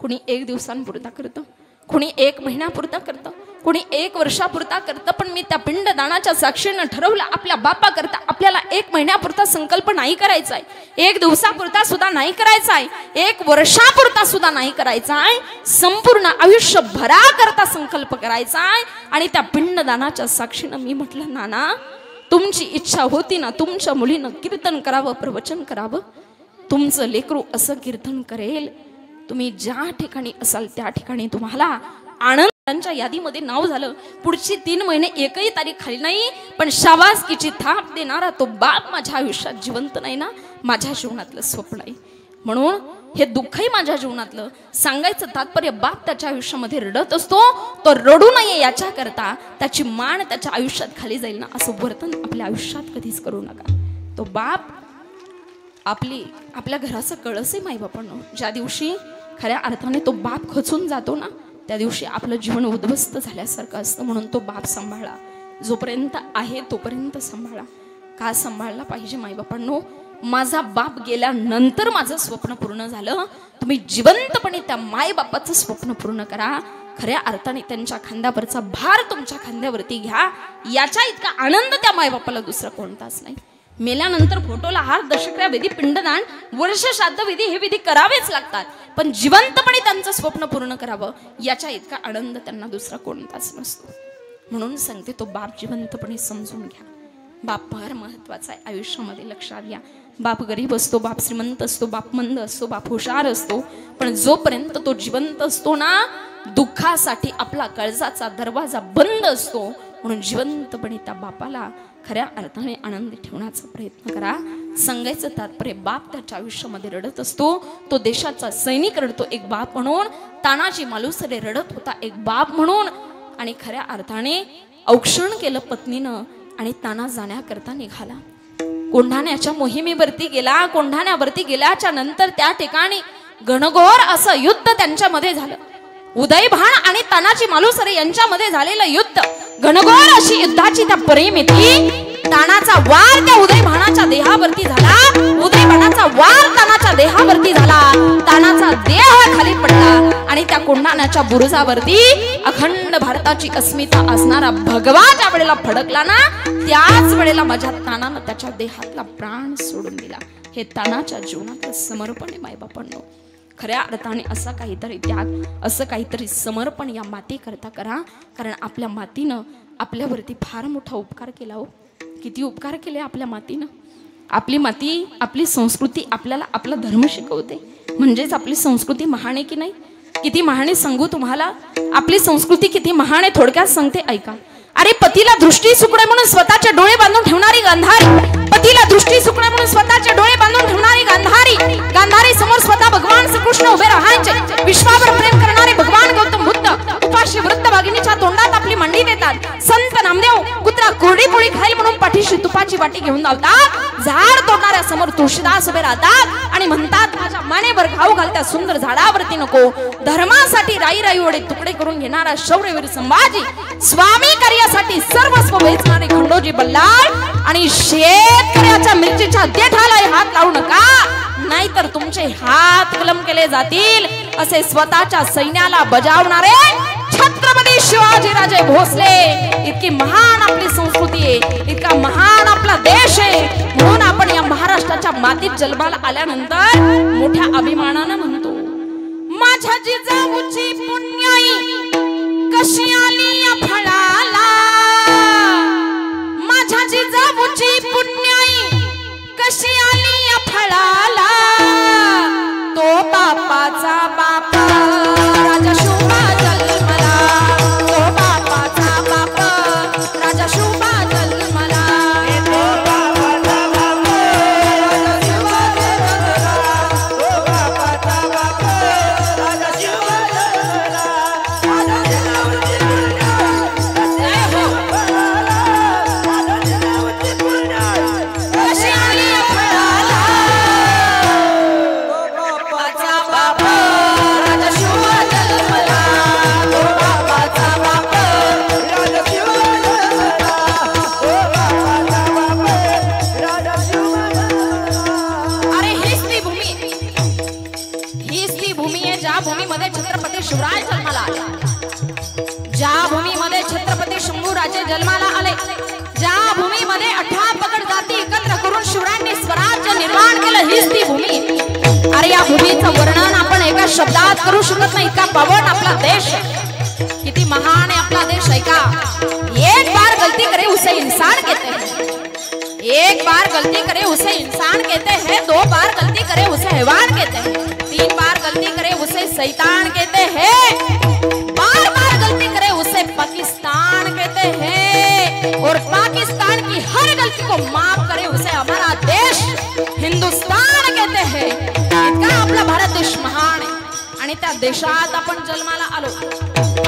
कुणी 1 दिवसांपुरता करतं, कुणी 1 महिन्यापुरता करतं, कुणी 1 वर्षापुरता करतं. पण मी त्या पिंडदानाच्या साक्षीनं ठरवलं, आपल्या बापा करता आपल्याला 1 महिन्यापुरता संकल्प नाही करायचा आहे, 1 दिवसापुरता सुद्धा नाही करायचा आहे, 1 वर्षापुरता सुद्धा नाही करायचा आहे, संपूर्ण आयुष्यभराकरता संकल्प करायचा आहे. आणि त्या पिंडदानाच्या साक्षीनं मी म्हटलं, नाना तुमची इच्छा होती ना, तुमच्या मुलीनं कीर्तन करावं, प्रवचन करावं, तुमचं लेकरू असं कीर्तन करेल. तुम्ही ज्या ठिकाणी असाल त्या ठिकाणी तुम्हाला आनंदांच्या यादीमध्ये नाव झालं. पुढची 3 महिने एकही तारीख खाली नाही, पण शाबासकीची थाप देणारा तो बाप माझ्या आयुष्यात जिवंत नाही ना, माझ्या जीवनातलं स्वप्न आहे. म्हणून हे दुःखही माझ्या जीवनातलं. सांगायचं तात्पर्य, बाप त्याच्या आयुष्यामध्ये रडत असतो, तो रडू नये याच्या करता त्याची मान त्याच्या आयुष्यात खाली जाईल ना, असं वर्तन आपल्या आयुष्यात कधीच करू नका. तो बाप आपल्या घराचं कळस आहे माईबापांनो. ज्या दिवशी खऱ्या अर्थाने तो बाप खचून जातो ना, त्या दिवशी आपलं जीवन उद्ध्वस्त झाल्यासारखं असतं. म्हणून तो बाप सांभाळा, जोपर्यंत आहे तोपर्यंत सांभाळा. का सांभाळला पाहिजे माईबापांनो? माझा बाप गेल्यानंतर माझं स्वप्न पूर्ण झालं. तुम्ही जिवंतपणे त्या मायबापाचं स्वप्न पूर्ण करा. खऱ्या अर्थाने त्यांच्या खांद्यावरचा भार तुमच्या खांद्यावरती घ्या. याच्या इतका आनंद त्या मायबापाला दुसरा कोणताच नाही. मेल्यानंतर फोटोला हार, दशक्रियाविधी, पिंडदान, वर्ष श्राद्ध विधी हे विधी करावेच लागतात, पण जिवंतपणे त्यांचं स्वप्न पूर्ण करावं याच्या इतका आनंद त्यांना दुसरा कोणताच नसतो. म्हणून सांगते, तो बाप जिवंतपणे समजून घ्या. बाप फार महत्वाचा आहे आयुष्यामध्ये, लक्षात घ्या. बाप गरीब असतो, बाप श्रीमंत असतो, बाप मंद असतो, बाप हुशार असतो, पण जोपर्यंत तो जिवंत असतो ना, दुःखासाठी आपला काळजाचा दरवाजा बंद असतो. म्हणून जिवंतपणे त्या बापाला खऱ्या अर्थाने आनंदी ठेवण्याचा प्रयत्न करा. सांगायचं तात्पर्य, बाप त्याच्या आयुष्यामध्ये रडत असतो, तो देशाचा सैनिक रडतो एक बाप म्हणून, तानाजी मालुसरे रडत होता एक बाप म्हणून. आणि खऱ्या अर्थाने औक्षण केलं पत्नीनं आणि ताना जाण्याकरता निघाला. कोंढाण्याच्या मोहिमेवरती गेला. कोंढाण्यावरती गेल्याच्या नंतर त्या ठिकाणी घनघोर असं युद्ध त्यांच्यामध्ये झालं. उदयभान आणि तानाजी मालुसरे यांच्यामध्ये झालेलं युद्ध, घनघोर अशी युद्धाची त्या परिमिती. तानाचा वार त्या उदयभानाच्या देहावरती झाला, उदयभानाचा वार तानाच्या देहावरती झाला. तानाचा देह खाली पडला आणि त्या कोंढाण्याच्या बुरुजावरती अखंड भारताची अस्मिता असणारा भगवा ज्या वेळेला फडकला ना, त्याच वेळेला माझ्या तानानं त्याच्या देहातला प्राण सोडून दिला. हे तानाच्या जीवनातलं समर्पण आहे मायबापांनो. खऱ्या अर्थाने असं काहीतरी त्याग, असं काहीतरी समर्पण या माती करता करा. कारण आपल्या मातीनं आपल्यावरती फार मोठा उपकार केला हो. किती उपकार केले आपल्या मातीनं. आपली माती, आपली संस्कृती आपल्याला आपला धर्म शिकवते. म्हणजेच आपली संस्कृती महान आहे की नाही? किती महान आहे सांगू तुम्हाला. आपली संस्कृती किती महान आहे थोडक्यात सांगते ऐका. अरे पतीला दृष्टी सुकडे म्हणून स्वतःचे डोळे बांधून ठेवणारी गांधारी, पतीला दृष्टी सुकडे म्हणून स्वतःचे डोळे बांधून ठेवणारी गांधारी, गांधारी समोर स्वतः भगवान श्रीकृष्ण उभे राहायचे. विश्वावर प्रेम करणारे भगवान गौतम बुद्ध उपाशी वृद्ध वाघिणीच्या तोंडात आपली मांडी देतात. संत नामदेव कुत्रा कोरडी पोळी खाईल म्हणून पाठीशी तुपाची वाटी घेऊन धावतात. झाड तोडणाऱ्या समोर तुळशीदास उभे राहतात आणि म्हणतात माझ्या मानेवर घाव घालत्या सुंदर झाडावरती नको. धर्मासाठी राई राई वडे तुकडे करून घेणारा शौर्यवीर संभाजी, स्वामी कार्यासाठी सर्वस्व वेचणारे खंडोजी बल्लाळ आणि शेतकऱ्याच्या मिरचीच्या देठाला हात लावू नका नाहीतर तुमचे हात कलम केले जातील असे स्वतःच्या सैन्याला बजावणारे छत्रपती शिवाजी राजे भोसले. इतकी महान आपली संस्कृती आहे, इतका महान आपला देश आहे. म्हणून आपण या महाराष्ट्राच्या मातीत जन्माला आल्यानंतर मोठ्या अभिमानाने म्हणतो माझ्या जिजाऊची पुण्याई कशी आली या फळाला, माझ्या जिजाऊची पुण्याई कशी आली या फळाला. तो बापाचा बाप राजा शुभा जन्मला, तो बापाचा बाप राजा शुभा जन्मला, तो बापाचा बाप राजा शुभा जन्मला, तो बापाचा बाप राजा शुभा जन्मला. कशी आली या फळाला, शिवराय जन्माला आले, ज्या भूमीमध्ये छत्रपती शंभूराजे जन्माला आले, ज्या भूमीमध्ये 18 पगड जाती एकत्र करून शिवरायांनी स्वराज्य निर्माण केलं, हीच ती भूमी. अरे या भूमीचं वर्णन आपण एका शब्दात करू शकत नाही. इतका पावन आपला देश, किती महान आहे आपला देश. ऐका, एक बार गलती करे उसे इंसान कहते हैं, एक बार गलती करे उसे इंसान कहते हैं, 2 बार गलती करे उसे हैवान कहते हैं, 3 बार गलती करे उसे शैतान कहते हैं, बार बार गलती करे उसे पाकिस्तान कहते हैं, और पाकिस्तान की हर गलती को माफ करे उसे हमारा देश हिंदुस्तान कहते हैं. इतका आपला भारत देश महान आहे आणि त्या देशात आपण जन्माला आलो.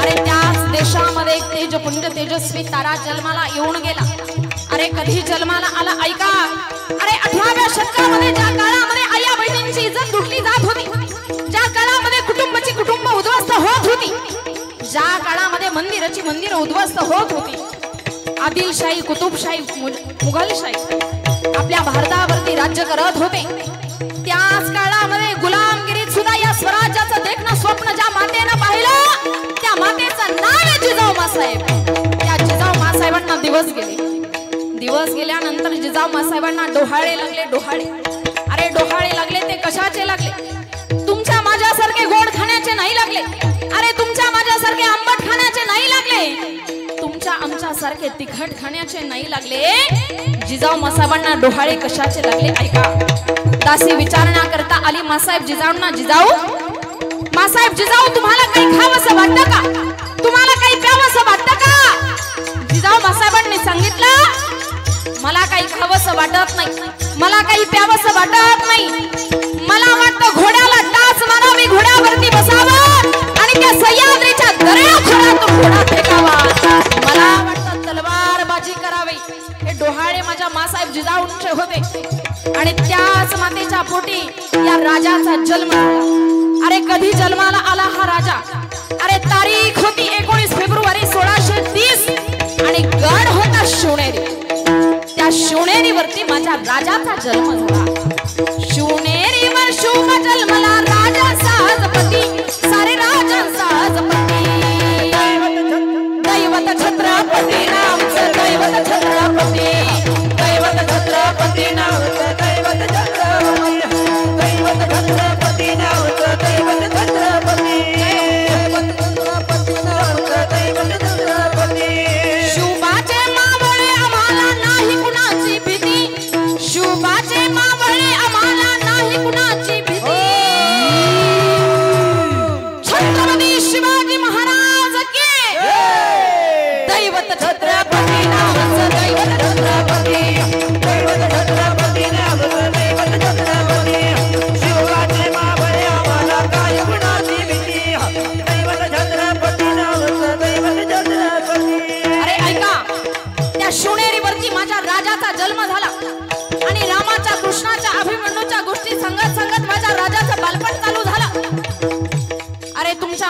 अरे त्याच देशामध्ये एक तेजपुंज तेजस्वी तारा जन्माला येऊन गेला. अरे कधी जन्माला आला ऐका. अरे 18व्या शतकामध्ये ज्या काळामध्ये आया बहिणींची इज्जत लुटली जात होती, ज्या काळामध्ये कुटुंबाची कुटुंब उद्ध्वस्त होत होती, ज्या काळामध्ये मंदिराची मंदिर उद्ध्वस्त होत होती, आदिलशाही कुतुबशाही मुघलशाही आपल्या भारतावरती राज्य करत होते, त्याच काळामध्ये गुलामगिरीत सुद्धा या स्वराज्याचं देखणं स्वप्न ज्या मातेनं पाहिलं त्या मातेचं नाव आहे जिजाऊ मासाहेब. त्या जिजाऊ मासाहेबांना दिवस गेले. दिवस गेल्यानंतर जिजाऊ मासाहेबांना डोहाळे लागले. डोहाळे, अरे डोहाळे लागले ते कशाचे लागले? तुमच्या माझ्यासारखे गोड खाण्याचे नाही लागले. अरे तुमच्या माझ्यासारखे आंबट खाण्याचे नाही लागले. तुमच्या आमच्यासारखे तिखट खाण्याचे नाही लागले. जिजाऊ मासाहेबांना डोहाळे कशाचे लागले ऐका. दासी विचारणा करता आली मासाहेब जिजाऊंना, जिजाऊ मासाहेब जिजाऊ तुम्हाला काही खावंसं वाटतं का? तुम्हाला काही प्यावंसं वाटतं का? जिजाऊ मासाहेबांनी सांगितलं मला काही खावंसं वाटत नाही, मला काही प्यावंसं वाटत नाही. मला वाटतं घोड्याला टाच मारावी, घोड्यावरती बसावं आणि त्या सह्याद्रीच्या दऱ्याखोऱ्यातून घोडा फेकावा. मला वाटतं तलवारबाजी करावी. हे डोहाळे माझ्या मासाहेब जिजाऊंचे होते आणि त्याच मातेच्या पोटी या राजाचा जन्म झाला. अरे कधी जन्माला आला हा राजा? अरे तारीख होती 19 फेब्रुवारी 1630 आणि गड होता शिवनेरी. त्या शिवनेरीवरती माझ्या राजाचा जन्म झाला. शिवनेरीवर शुभ जन्मला राजा सहजपती, सारे राजा सहजपती. दैवत छत्रपती नामचं, दैवत छत्रपती, दैवत छत्रपती नामचं, दैवत छत्रपती, दैवत छत्रपती नामचं, दैवत छत्रपती, दैवत छत्रपती नामचं, दैवत छत्रपती. शुभाचे मावळे आम्हाला नाही कुणाची भीती, शुभाचे मावळे आम्हाला नाही कुणाची भीती.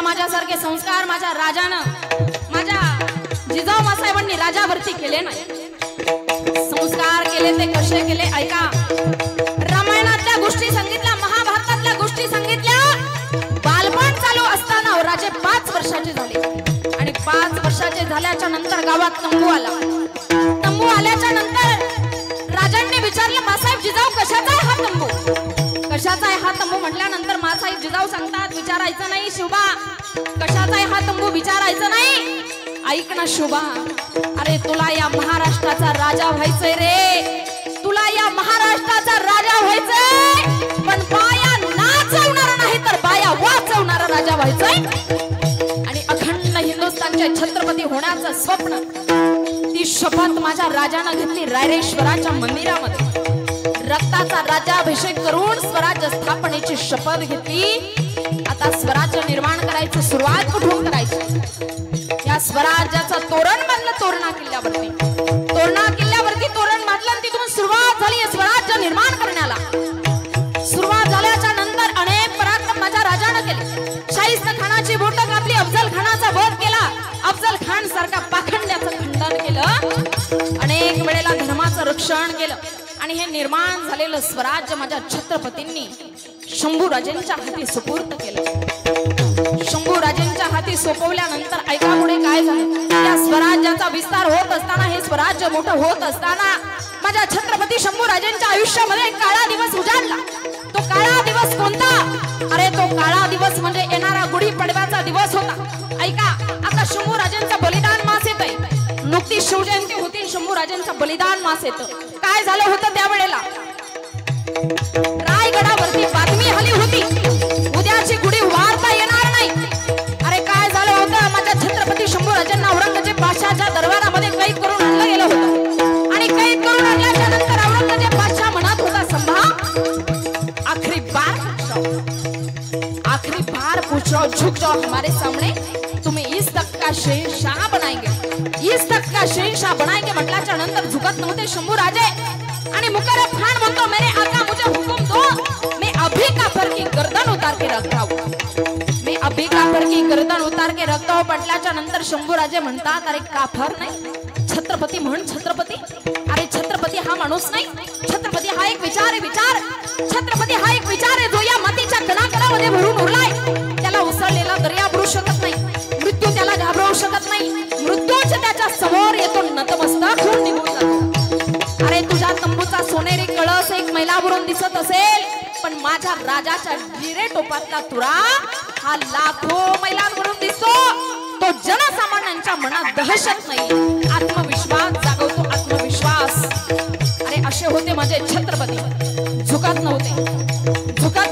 एकदा माझ्यासारखे संस्कार माझ्या राजानं माझ्या जिजाऊ मासाहेबांनी राजावरती केले नाही. संस्कार केले ते कसे केले ऐका. रामायणातल्या गोष्टी सांगितल्या, महाभारतातल्या गोष्टी सांगितल्या. बालपण चालू असताना राजे 5 वर्षाचे झाले आणि 5 वर्षाचे झाल्याच्या नंतर गावात तंबू आला. तंबू आल्याच्या नंतर राजांनी विचारलं, मासाहेब जिजाऊ कशाचा आहे हा तंबू? कशाचा आहे हा तंबू म्हटल्यानंतर मासाहेब जिजाऊ सांगतात, विचारायचं नाही शिवबा, कशाचा आहे हा तंबू विचारायचं नाही. ऐक ना शिवबा, अरे तुला या महाराष्ट्राचा राजा व्हायचंय रे, तुला या महाराष्ट्राचा राजा व्हायचंय. पण बाया नाचवणारा नाही तर बाया वाचवणारा राजा व्हायचंय. आणि अखंड हिंदुस्थानचे छत्रपती होण्याचं स्वप्न, ती शपथ माझ्या राजानं घेतली रायरेश्वराच्या मंदिरामध्ये. रक्ताचा राज्याभिषेक करून स्वराज्य स्थापनेची शपथ घेतली. आता स्वराज्य निर्माण करायची सुरुवात कुठून करायची? या स्वराज्याचं तोरण बांधलं तोरणा किल्ल्यावरती. तोरणा किल्ल्यावरती तोरण बांधलं आणि तिथून सुरुवात झाली स्वराज्य निर्माण करण्याला. सुरुवात झाल्याच्या नंतर अनेक पराक्रम माझ्या राजानं केले. शाहिस्ता खानाची बोटं कापली, अफजल खानाचा वध केला, अफजल खान सारखा पाखंड्याचं खंडन केलं, अनेक वेळेला धर्माचं रक्षण केलं. आणि हे निर्माण झालेलं स्वराज्य माझ्या छत्रपतींनी शंभूराजेंच्या हाती सुपूर्द केलं. शंभूराजेंच्या हाती सोपवल्यानंतर ऐका पुढे काय झालं. या स्वराज्याचा विस्तार होत असताना, हे स्वराज्य मोठं होत असताना माझ्या छत्रपती शंभूराजेंच्या आयुष्यामध्ये एक काळा दिवस उजाडला. तो काळा दिवस कोणता? अरे तो काळा दिवस म्हणजे येणारा गुढीपाडव्याचा दिवस होता. ऐका, आता शंभूराजेंचा बलिदान मास येत आहे. नुकतीच शिवजयंती होती, शंभूराजेंचा बलिदान मास येतं. काय झालं होतं त्यावेळेला? रायगडावरती बातमी आली होती, उद्याची गुढी वारता येणार नाही. अरे काय झालं होतं? माझ्या छत्रपती शंभूराजांना औरंगजेब बादशाहच्या दरबारामध्ये कैद करून आणलं गेलं होतं. आणि कैद करून आणल्याच्या नंतर औरंगजेब बादशाह म्हणत होता, संभा आखिरी बार पूछ रहा हूं, झुक जाओ हमारे सामने, तुम्हें इस तक का शहंशाह बनाएंगे, इस तक का शहंशाह बनाएंगे. म्हटल्याच्या नंतर झुकत नव्हते शंभूराजे. आणि मुकरब खान म्हणतो, मेरे आका मुझे हुक्म दो, मैं अभी काफर की गर्दन उतार के रखता हूं, मैं अभी काफर की गर्दन उतार के रखता हूं. म्हटल्याच्या नंतर शंभूराजे म्हणतात, अरे काफर नाही, छत्रपती म्हण छत्रपती. अरे छत्रपती हा माणूस नाही, छत्रपती हा एक विचार आहे, विचार. छत्रपती हा एक विचार आहे जो या मातीच्या कणाकणामध्ये भरून उरलाय. त्याला उसळलेला दर्या भरू शकत नाही, मृत्यू त्याला घाबरवू शकत नाही. मृत्यूच त्याच्या समोर येतो, नतमस्तक होऊन निघून जातो. अरे तुझ्या तंबूचा सोनेरी कळस एक मैलावरून दिसत असेल, पण माझ्या राजाच्या जिरे टोपातला तुरा हा लाखो मैलांवरून दिसतो. तो जनसामान्यांच्या मनात दहशत नाही, आत्मविश्वास जागवतो, आत्मविश्वास. अरे असे होते माझे छत्रपती, झुकत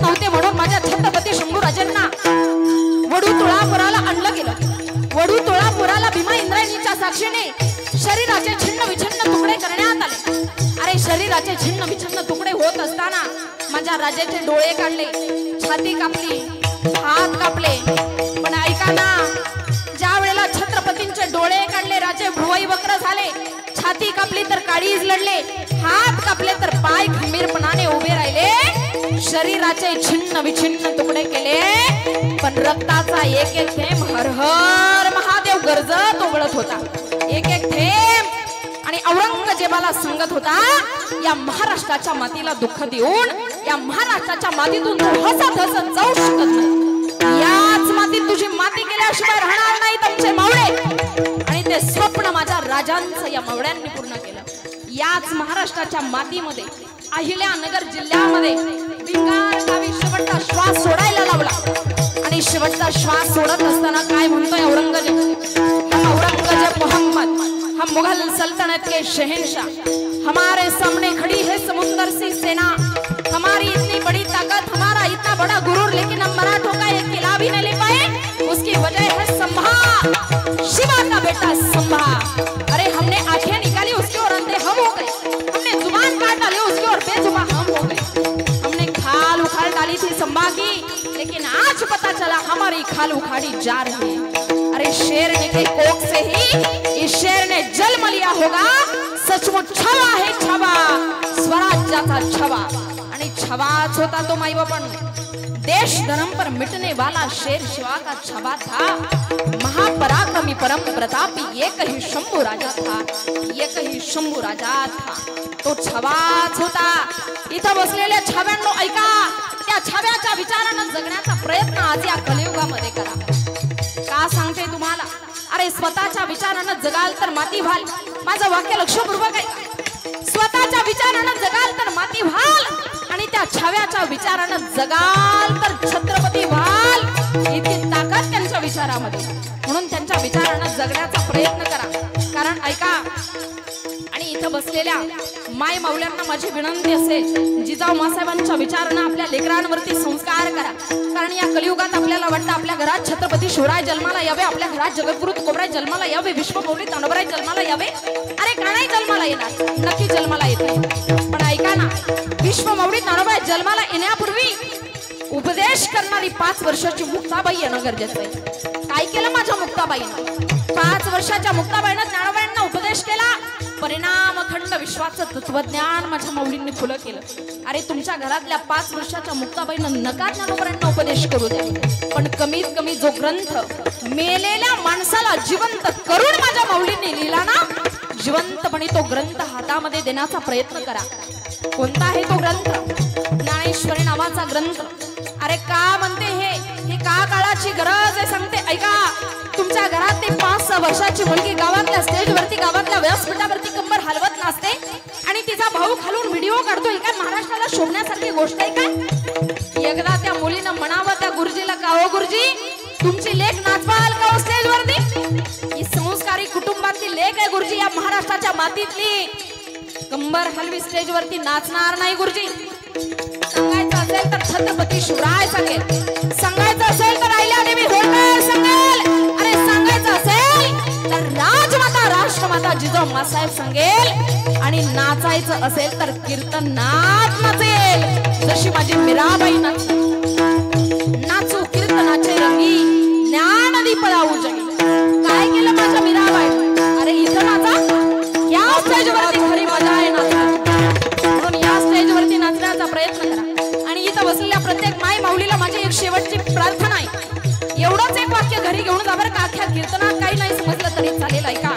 नव्हते म्हणून माझ्या छत्रपती शंभूराजांना वडू तुळापुराला आणलं गेलं. वडू तुळापुराला भीमा इंद्रायणीच्या साक्षीने शरीराचे छिन्न विछिन्न तुकडे करण्यात आले. अरे शरीराचे छिन्न विछिन्न तुकडे होत असताना माझ्या राजाचे डोळे काढले, छाती कापली, हात कापले. पण ऐका ना, ज्या वेळेला छत्रपतींचे डोळे काढले, राजे भुवई वक्र झाले, छाती कापली तर काळीज लढले, हात कापले तर पाय खंबीरपणाने उभे राहिले, शरीराचे छिन्न विछिन्न तुकडे केले. पण रक्ताचा एक एक थेंब हर हर महादेव गरजत ओघळत होता, एक एक थेंब. आणि औरंगजेबाला सांगत होता, या महाराष्ट्राच्या मातीला दुःख देऊन या महाराष्ट्राच्या मातीतून हसत हसत जाऊ शकत नाही. याच मातीत तुझी माती केल्याशिवाय राहणार नाही तुमचे मावळे. आणि ते स्वप्न माझ्या राजांचं या मावळ्यांनी पूर्ण केलं. याच महाराष्ट्राच्या मातीमध्ये अहिल्यानगर जिल्ह्यामध्ये भिंगार गावी शेवटचा श्वास सोडायला लावला. आणि शेवटचा श्वास सोडत असताना काय म्हणतोय औरंगजेब? औरंगजेब मोहम्मद, हम मुगल सल्तनत के शहंशाह, हमारे सामने खड़ी है समुंदर सी सेना, हमारी इतनी बड़ी ताकत, हमारा इतना बड़ा गुरूर, लेकिन हम मराठों का एक किला भी नहीं ले पाए. उसकी वजह है संभा, शिवा का बेटा संभा. अरे हमने आंखें निकाली, उसके और अंधे हम हो गए, हमने जुबान काट डाली, उसके और बेजुबान हम हो गए, हमने खाल उखाड़ डाली थी संभा की, लेकिन आज पता चला हमारी खाल उखाड़ी जा रही है. अरे शेर के कोख से ही इस शेर ने जन्म लिया होगा. सचमुच छवा है छवा, स्वराज्याचा छवा. आणि छवाच होता तो माई बापांनो, देश धर्म पर मिटने वाला शेर शिवा का छवा था। महापराक्रमी परम प्रतापी एक ही शंभू राजा था, एक ही शंभू राजा था, तो छवाच होता। इथं बसलेल्या छव्यांनो ऐका, त्या छव्याच्या विचारानं जगण्याचा प्रयत्न आज या कलियुगामध्ये करा। का सांगते तुम्हाला, अरे स्वतःच्या विचारानं जगाल तर माती व्हाल। माझं वाक्य लक्षपूर्वक आहे, स्वतःच्या विचारानं जगाल तर माती व्हाल आणि त्या छव्याच्या विचारानं जगाल तर छत्रपती व्हाल। इतकी ताकद त्यांच्या विचारामध्ये, म्हणून त्यांच्या विचारानं जगण्याचा प्रयत्न करा। कारण ऐका, आणि इथं बसलेल्या माय माऊल्यांना माझी विनंती असेल, जिजाऊ मासाहेबांच्या विचारानं आपल्या लेकरांवरती संस्कार करा। कारण या कलियुगात आपल्याला वाटतं आपल्या घरात छत्रपती शिवराय जन्माला यावे, आपल्या घरात जगद्गुरु तुकोबराय जन्माला यावे, विश्वमौली तांडवराय जन्माला यावे। अरे का नाही जन्माला येणार, नक्की जन्माला येते। पण ऐका ना, विश्वमौली तांडवराय जन्माला येण्यापूर्वी उपदेश करणारी 5 वर्षाची मुक्ताबाई येणं गरजेचं आहे। काय केलं माझ्या मुक्ताबाईनं? 5 वर्षाच्या मुक्ताबाईनं ज्ञानोबाईंना उपदेश केला। परिणाम अखंड विश्वाचं तत्वज्ञान माझ्या माऊलींनी खुलं केलं। अरे तुमच्या घरातल्या 5 वर्षाच्या मुक्ताबाईनं नका ज्ञानोबाईंना उपदेश करू द्या, पण कमीत कमी जो ग्रंथ मेलेल्या माणसाला जिवंत करून माझ्या माऊलींनी लिहिला ना, जिवंतपणे तो ग्रंथ हातामध्ये देण्याचा प्रयत्न करा। कोणता आहे तो ग्रंथ? ज्ञानेश्वरी नावाचा ग्रंथ। अरे का म्हणते हे का काळाची गरज आहे सांगते ऐका। तुमच्या घरात ते 5-6 वर्षाची मुलगी गावातल्या स्टेजवरती, गावातल्या व्यासपीठावरती कंबर हलवत नसते आणि तिचा भाऊ खालून व्हिडिओ काढतो, ही काय महाराष्ट्राला शोभण्यासारखी गोष्ट आहे का? एकदा त्या मुलीनं म्हणावं त्या गुरुजीला, का हो गुरुजी तुमची लेक नाचवाल का हो स्टेजवरती? ही संस्कारी कुटुंबातली लेक आहे गुरुजी, या महाराष्ट्राच्या मातीतली। कंबर हलवी स्टेजवरती नाचणार नाही गुरुजी। सांगायचं असेल तर छत्रपती शिवराय सांगेल, सांगायचं असेल तर अहिल्यादेवी होळकर सांगेल, अरे सांगायचं असेल तर राजमाता राष्ट्रमाता जिजाऊ मासाहेब सांगेल, आणि नाचायचं असेल तर कीर्तनात नाचेल। जशी माझी मीराबाई नाचू कीर्तनाचे रंगी, ज्ञानदीप लावू जगी। काय केलं माझ्या मीराबाई? अरे इथं नाचा, या स्टेजवरती खरी मजा आहे नाचण्याची, म्हणून या स्टेजवरती नाचण्याचा प्रयत्न करा। आणि इथं बसलेल्या प्रत्येक माय माऊलीला माझी एक शेवटची प्रार्थना आहे, एवढंच एक वाक्य घरी घेऊन जा बरं का। अख्ख्या कीर्तनात काही नाही समजलं तरी चालेल, ऐका।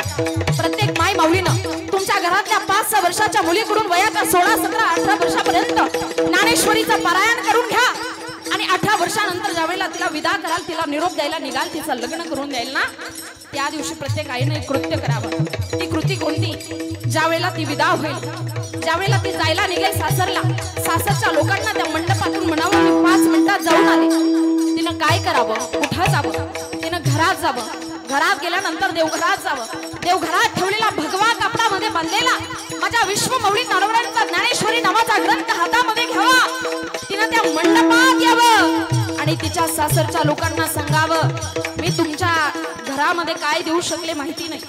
प्रत्येक माय माऊलीनं तुमच्या घरातल्या 5-6 वर्षाच्या मुलीकडून वयाच्या 16, 17, 18 वर्षापर्यंत ज्ञानेश्वरीचं पारायण करून घ्या। आणि 18 वर्षानंतर ज्यावेळेला तिला विदा कराल, तिला निरोप द्यायला निघाल, तिचं लग्न करून द्याल ना, त्या दिवशी प्रत्येक आईने एक कृत्य करावं। ती कृती कोणती? ज्यावेळेला ती विदा होईल, ज्यावेळेला ती जायला निघेल सासरला, सासरच्या लोकांना त्या मंडपातून म्हणावं मी 5 मिनिटात जाऊन आले। तिनं काय करावं? कुठं जावं? तिनं घरात जावं, घरात गेल्यानंतर देवघरात जावं, देवघरात ठेवलेला भगवा कापडामध्ये बांधलेला माझ्या विश्वमौली तांडवरायांचा ज्ञानेश्वरी नावाचा ग्रंथ हातामध्ये घ्यावा। तिनं त्या मंडपात यावं आणि तिच्या सासरच्या लोकांना सांगावं मी तुमच्या घरामध्ये काय देऊ शकले माहिती नाही,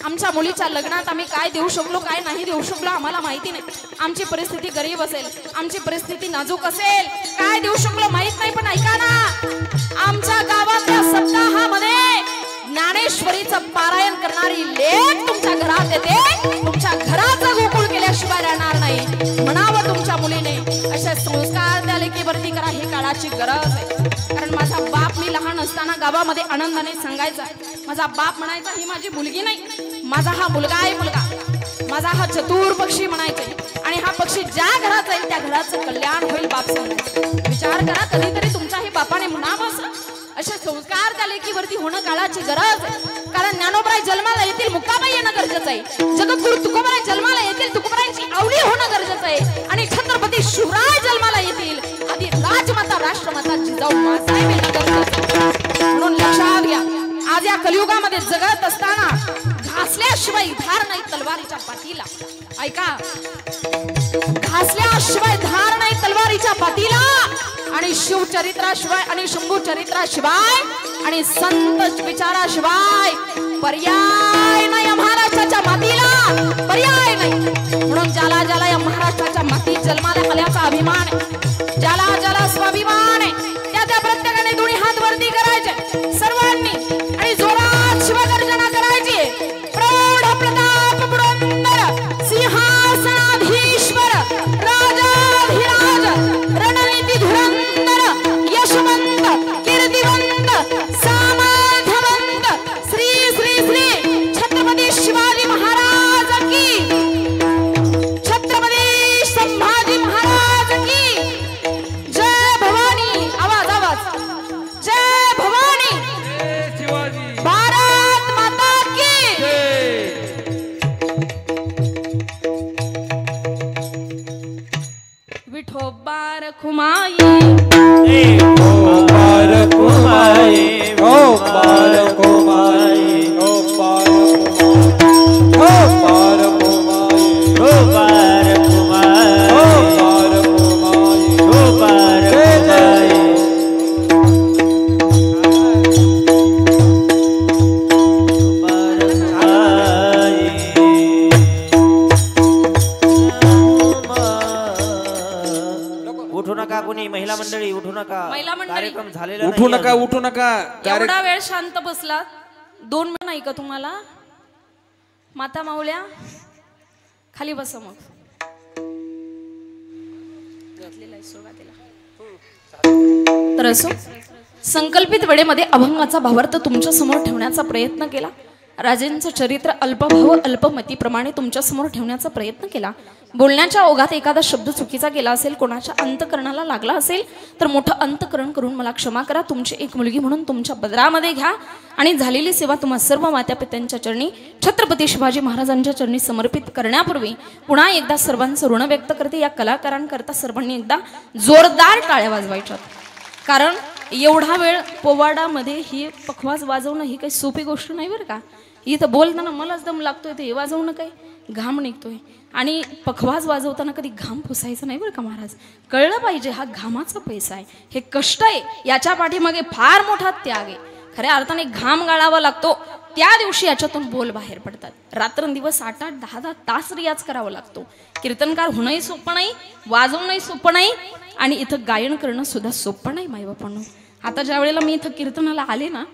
आमच्या मुलीच्या लग्नात आम्ही काय देऊ शकलो काय नाही देऊ शकलो आम्हाला माहिती नाही, आमची परिस्थिती गरीब असेल, आमची परिस्थिती नाजूक असेल, काय देऊ शकलो माहित नाही, पण ऐका ना आमच्या गावातल्या सप्ताहामध्ये ज्ञानेश्वरीचं पारायण करणारी लेक तुमच्या घरात येते, तुमच्या घराचं गोकुळ केल्याशिवाय राहणार नाही। म्हणावं तुमच्या मुलीने असे संस्कार त्या लेकीवरती करा, ही काळाची गरज आहे। कारण माझा बाप मी लहान असताना गावामध्ये आनंदाने सांगायचा, माझा बाप म्हणायचा ही माझी मुलगी नाही, माझा हा मुलगा आहे, मुलगा माझा हा चतुर पक्षी म्हणायचे, आणि हा पक्षी ज्या घरात जाईल त्या घराचं कल्याण होईल बाप सांगायचं। विचार करा कधीतरी तुमच्याही बापाने म्हणावं असे संस्कार त्या लेकीवरती होणं काळाची गरज आहे। कारण ज्ञानोबराय जन्माला येतील, मुक्ताबाई येणं गरजेचं आहे, जगद्गुरु तुकोबराय जन्माला येतील, तुकोबरायांची आवडी होणं गरजेचं आहे, आणि छत्रपती शिवराय जन्माला येतील, आधी राजमाता राष्ट्रमाता जिजाऊ मासाहेब येणं गरजेचं आहे। म्हणून लक्षात घ्या, आज या कलियुगामध्ये जगत असताना घासल्याशिवाय धार नाही तलवारीच्या पाठीला, ऐका घासल्याशिवाय धार नाही तलवारीच्या पाठीला, आणि शिवचरित्राशिवाय आणि शंभू चरित्राशिवाय आणि संत विचाराशिवाय पर्याय नाही महाराष्ट्राच्या मातीला, पर्याय नाही। म्हणून ज्याला ज्याला या महाराष्ट्राच्या मातीत जन्माला आल्याचा अभिमान आहे, ज्याला ज्याला स्वाभिमान आहे, त्या त्या प्रत्येकाने दोन्ही हात वरती करायचे सर्वांनी, आणि जोरात शिवगर्जना करायची। प्रौढ प्रताप पुरंदर सिंहासनाधीश्वर राजाधिराज रणनीती धुरंदर यश मंडळी उठू नका महिला मंडळी. कार्यक्रम झालेला उठू नाही नका अजून. उठू नका एवढा वेळ शांत बसला 2 मिनिट नाही का तुम्हाला माता माऊल्या खाली बसा मग तर असो संकल्पित वेळेमध्ये अभंगाचा भावार्थ तुमच्या समोर ठेवण्याचा प्रयत्न केला राजेंचं चरित्र अल्पभाव अल्पमतीप्रमाणे तुमच्या समोर ठेवण्याचा प्रयत्न केला बोलण्याच्या ओघात एखादा शब्द चुकीचा केला असेल कोणाच्या अंतकरणाला लागला असेल तर मोठं अंतकरण करून मला क्षमा करा तुमची एक मुलगी म्हणून तुमच्या बदरामध्ये घ्या आणि झालेली सेवा तुम्हा सर्व मातापित्यांच्या चरणी छत्रपती शिवाजी महाराजांच्या चरणी समर्पित करण्यापूर्वी पुन्हा एकदा सर्वांचं ऋण व्यक्त करते या कलाकारांकरता सर्वांनी एकदा जोरदार टाळ्या वाजवायच्यात कारण एवढा वेळ पोवाडामध्ये ही पखवाज वाजवणं ही काही सोपी गोष्ट नाही बरं का इथं बोलताना मलाच दम लागतोय ते हे वाजवणं काय घाम निघतोय आणि पखवाज वाजवताना कधी घाम पुसायचा नाही बरं का महाराज कळलं पाहिजे हा घामाचा पैसा आहे हे कष्ट आहे याच्या पाठीमागे फार मोठा त्याग आहे खऱ्या अर्थाने घाम गाळावा लागतो त्या दिवशी याच्यातून बोल बाहेर पडतात रात्रंदिवस 8-8 10-10 तास रियाज करावा लागतो कीर्तनकार होणंही सोपं नाही वाजवणंही सोपं नाही आणि इथं गायन करणं सुद्धा सोपं नाही माईबापांनो आता ज्या वेळेला मी इथं कीर्तनाला आले ना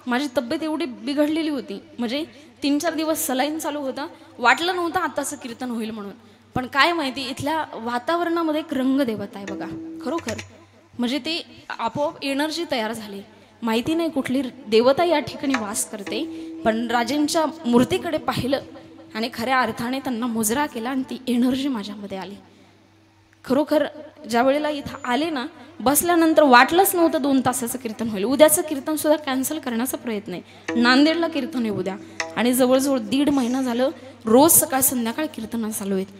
माझी तब्येत एवढी बिघडलेली होती म्हणजे 3-4 दिवस सलाईन चालू होता वाटलं नव्हतं आताचं कीर्तन होईल म्हणून पण काय माहिती इथल्या वातावरणामध्ये एक रंगदेवता आहे बघा खरोखर म्हणजे ते आपोआप एनर्जी तयार झाली माहिती नाही कुठली देवता या ठिकाणी वास करते पण राजेंच्या मूर्तीकडे पाहिलं आणि खऱ्या अर्थाने त्यांना मुजरा केला आणि ती एनर्जी माझ्यामध्ये आली खरोखर ज्या वेळेला इथं आले ना बसल्यानंतर वाटलंच नव्हतं 2 तासाचं कीर्तन होईल उद्याचं कीर्तन सुद्धा कॅन्सल करण्याचा प्रयत्न आहे नांदेडला कीर्तन आहे उद्या आणि जवळजवळ 1.5 महिना झालं रोज सकाळ संध्याकाळ कीर्तन चालू आहेत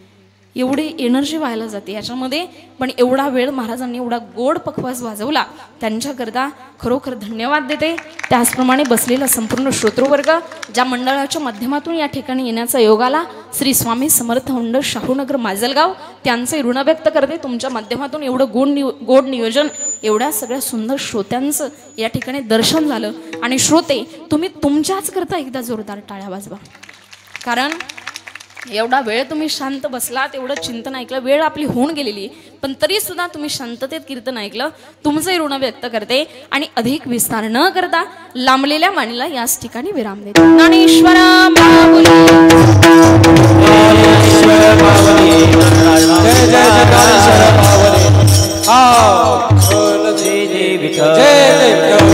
एवढी एनर्जी व्हायला जाते याच्यामध्ये पण एवढा वेळ महाराजांनी एवढा गोड पखवाज वाजवला त्यांच्याकरता खरोखर धन्यवाद देते त्याचप्रमाणे बसलेला संपूर्ण श्रोतृवर्ग ज्या मंडळाच्या माध्यमातून या ठिकाणी येण्याचा योग आला श्री स्वामी समर्थ मंडळ शाहूनगर माजलगाव त्यांचे ऋण व्यक्त करते तुमच्या माध्यमातून एवढं गोड नियोजन एवढ्या सगळ्या सुंदर श्रोत्यांचं या ठिकाणी दर्शन झालं आणि श्रोते तुम्ही तुमच्याच करता एकदा जोरदार टाळ्या वाजवा कारण एवढा वेळ तुम्ही शांत बसलात एवढं चिंतन ऐकलं वेळ आपली होऊन गेलेली पण तरी सुद्धा तुम्ही शांततेत कीर्तन ऐकलं तुमचे ऋण व्यक्त करते आणि अधिक विस्तार न करता लांबलेल्या वाणीला याच ठिकाणी विराम देते ज्ञानेश्वर माऊली जय जय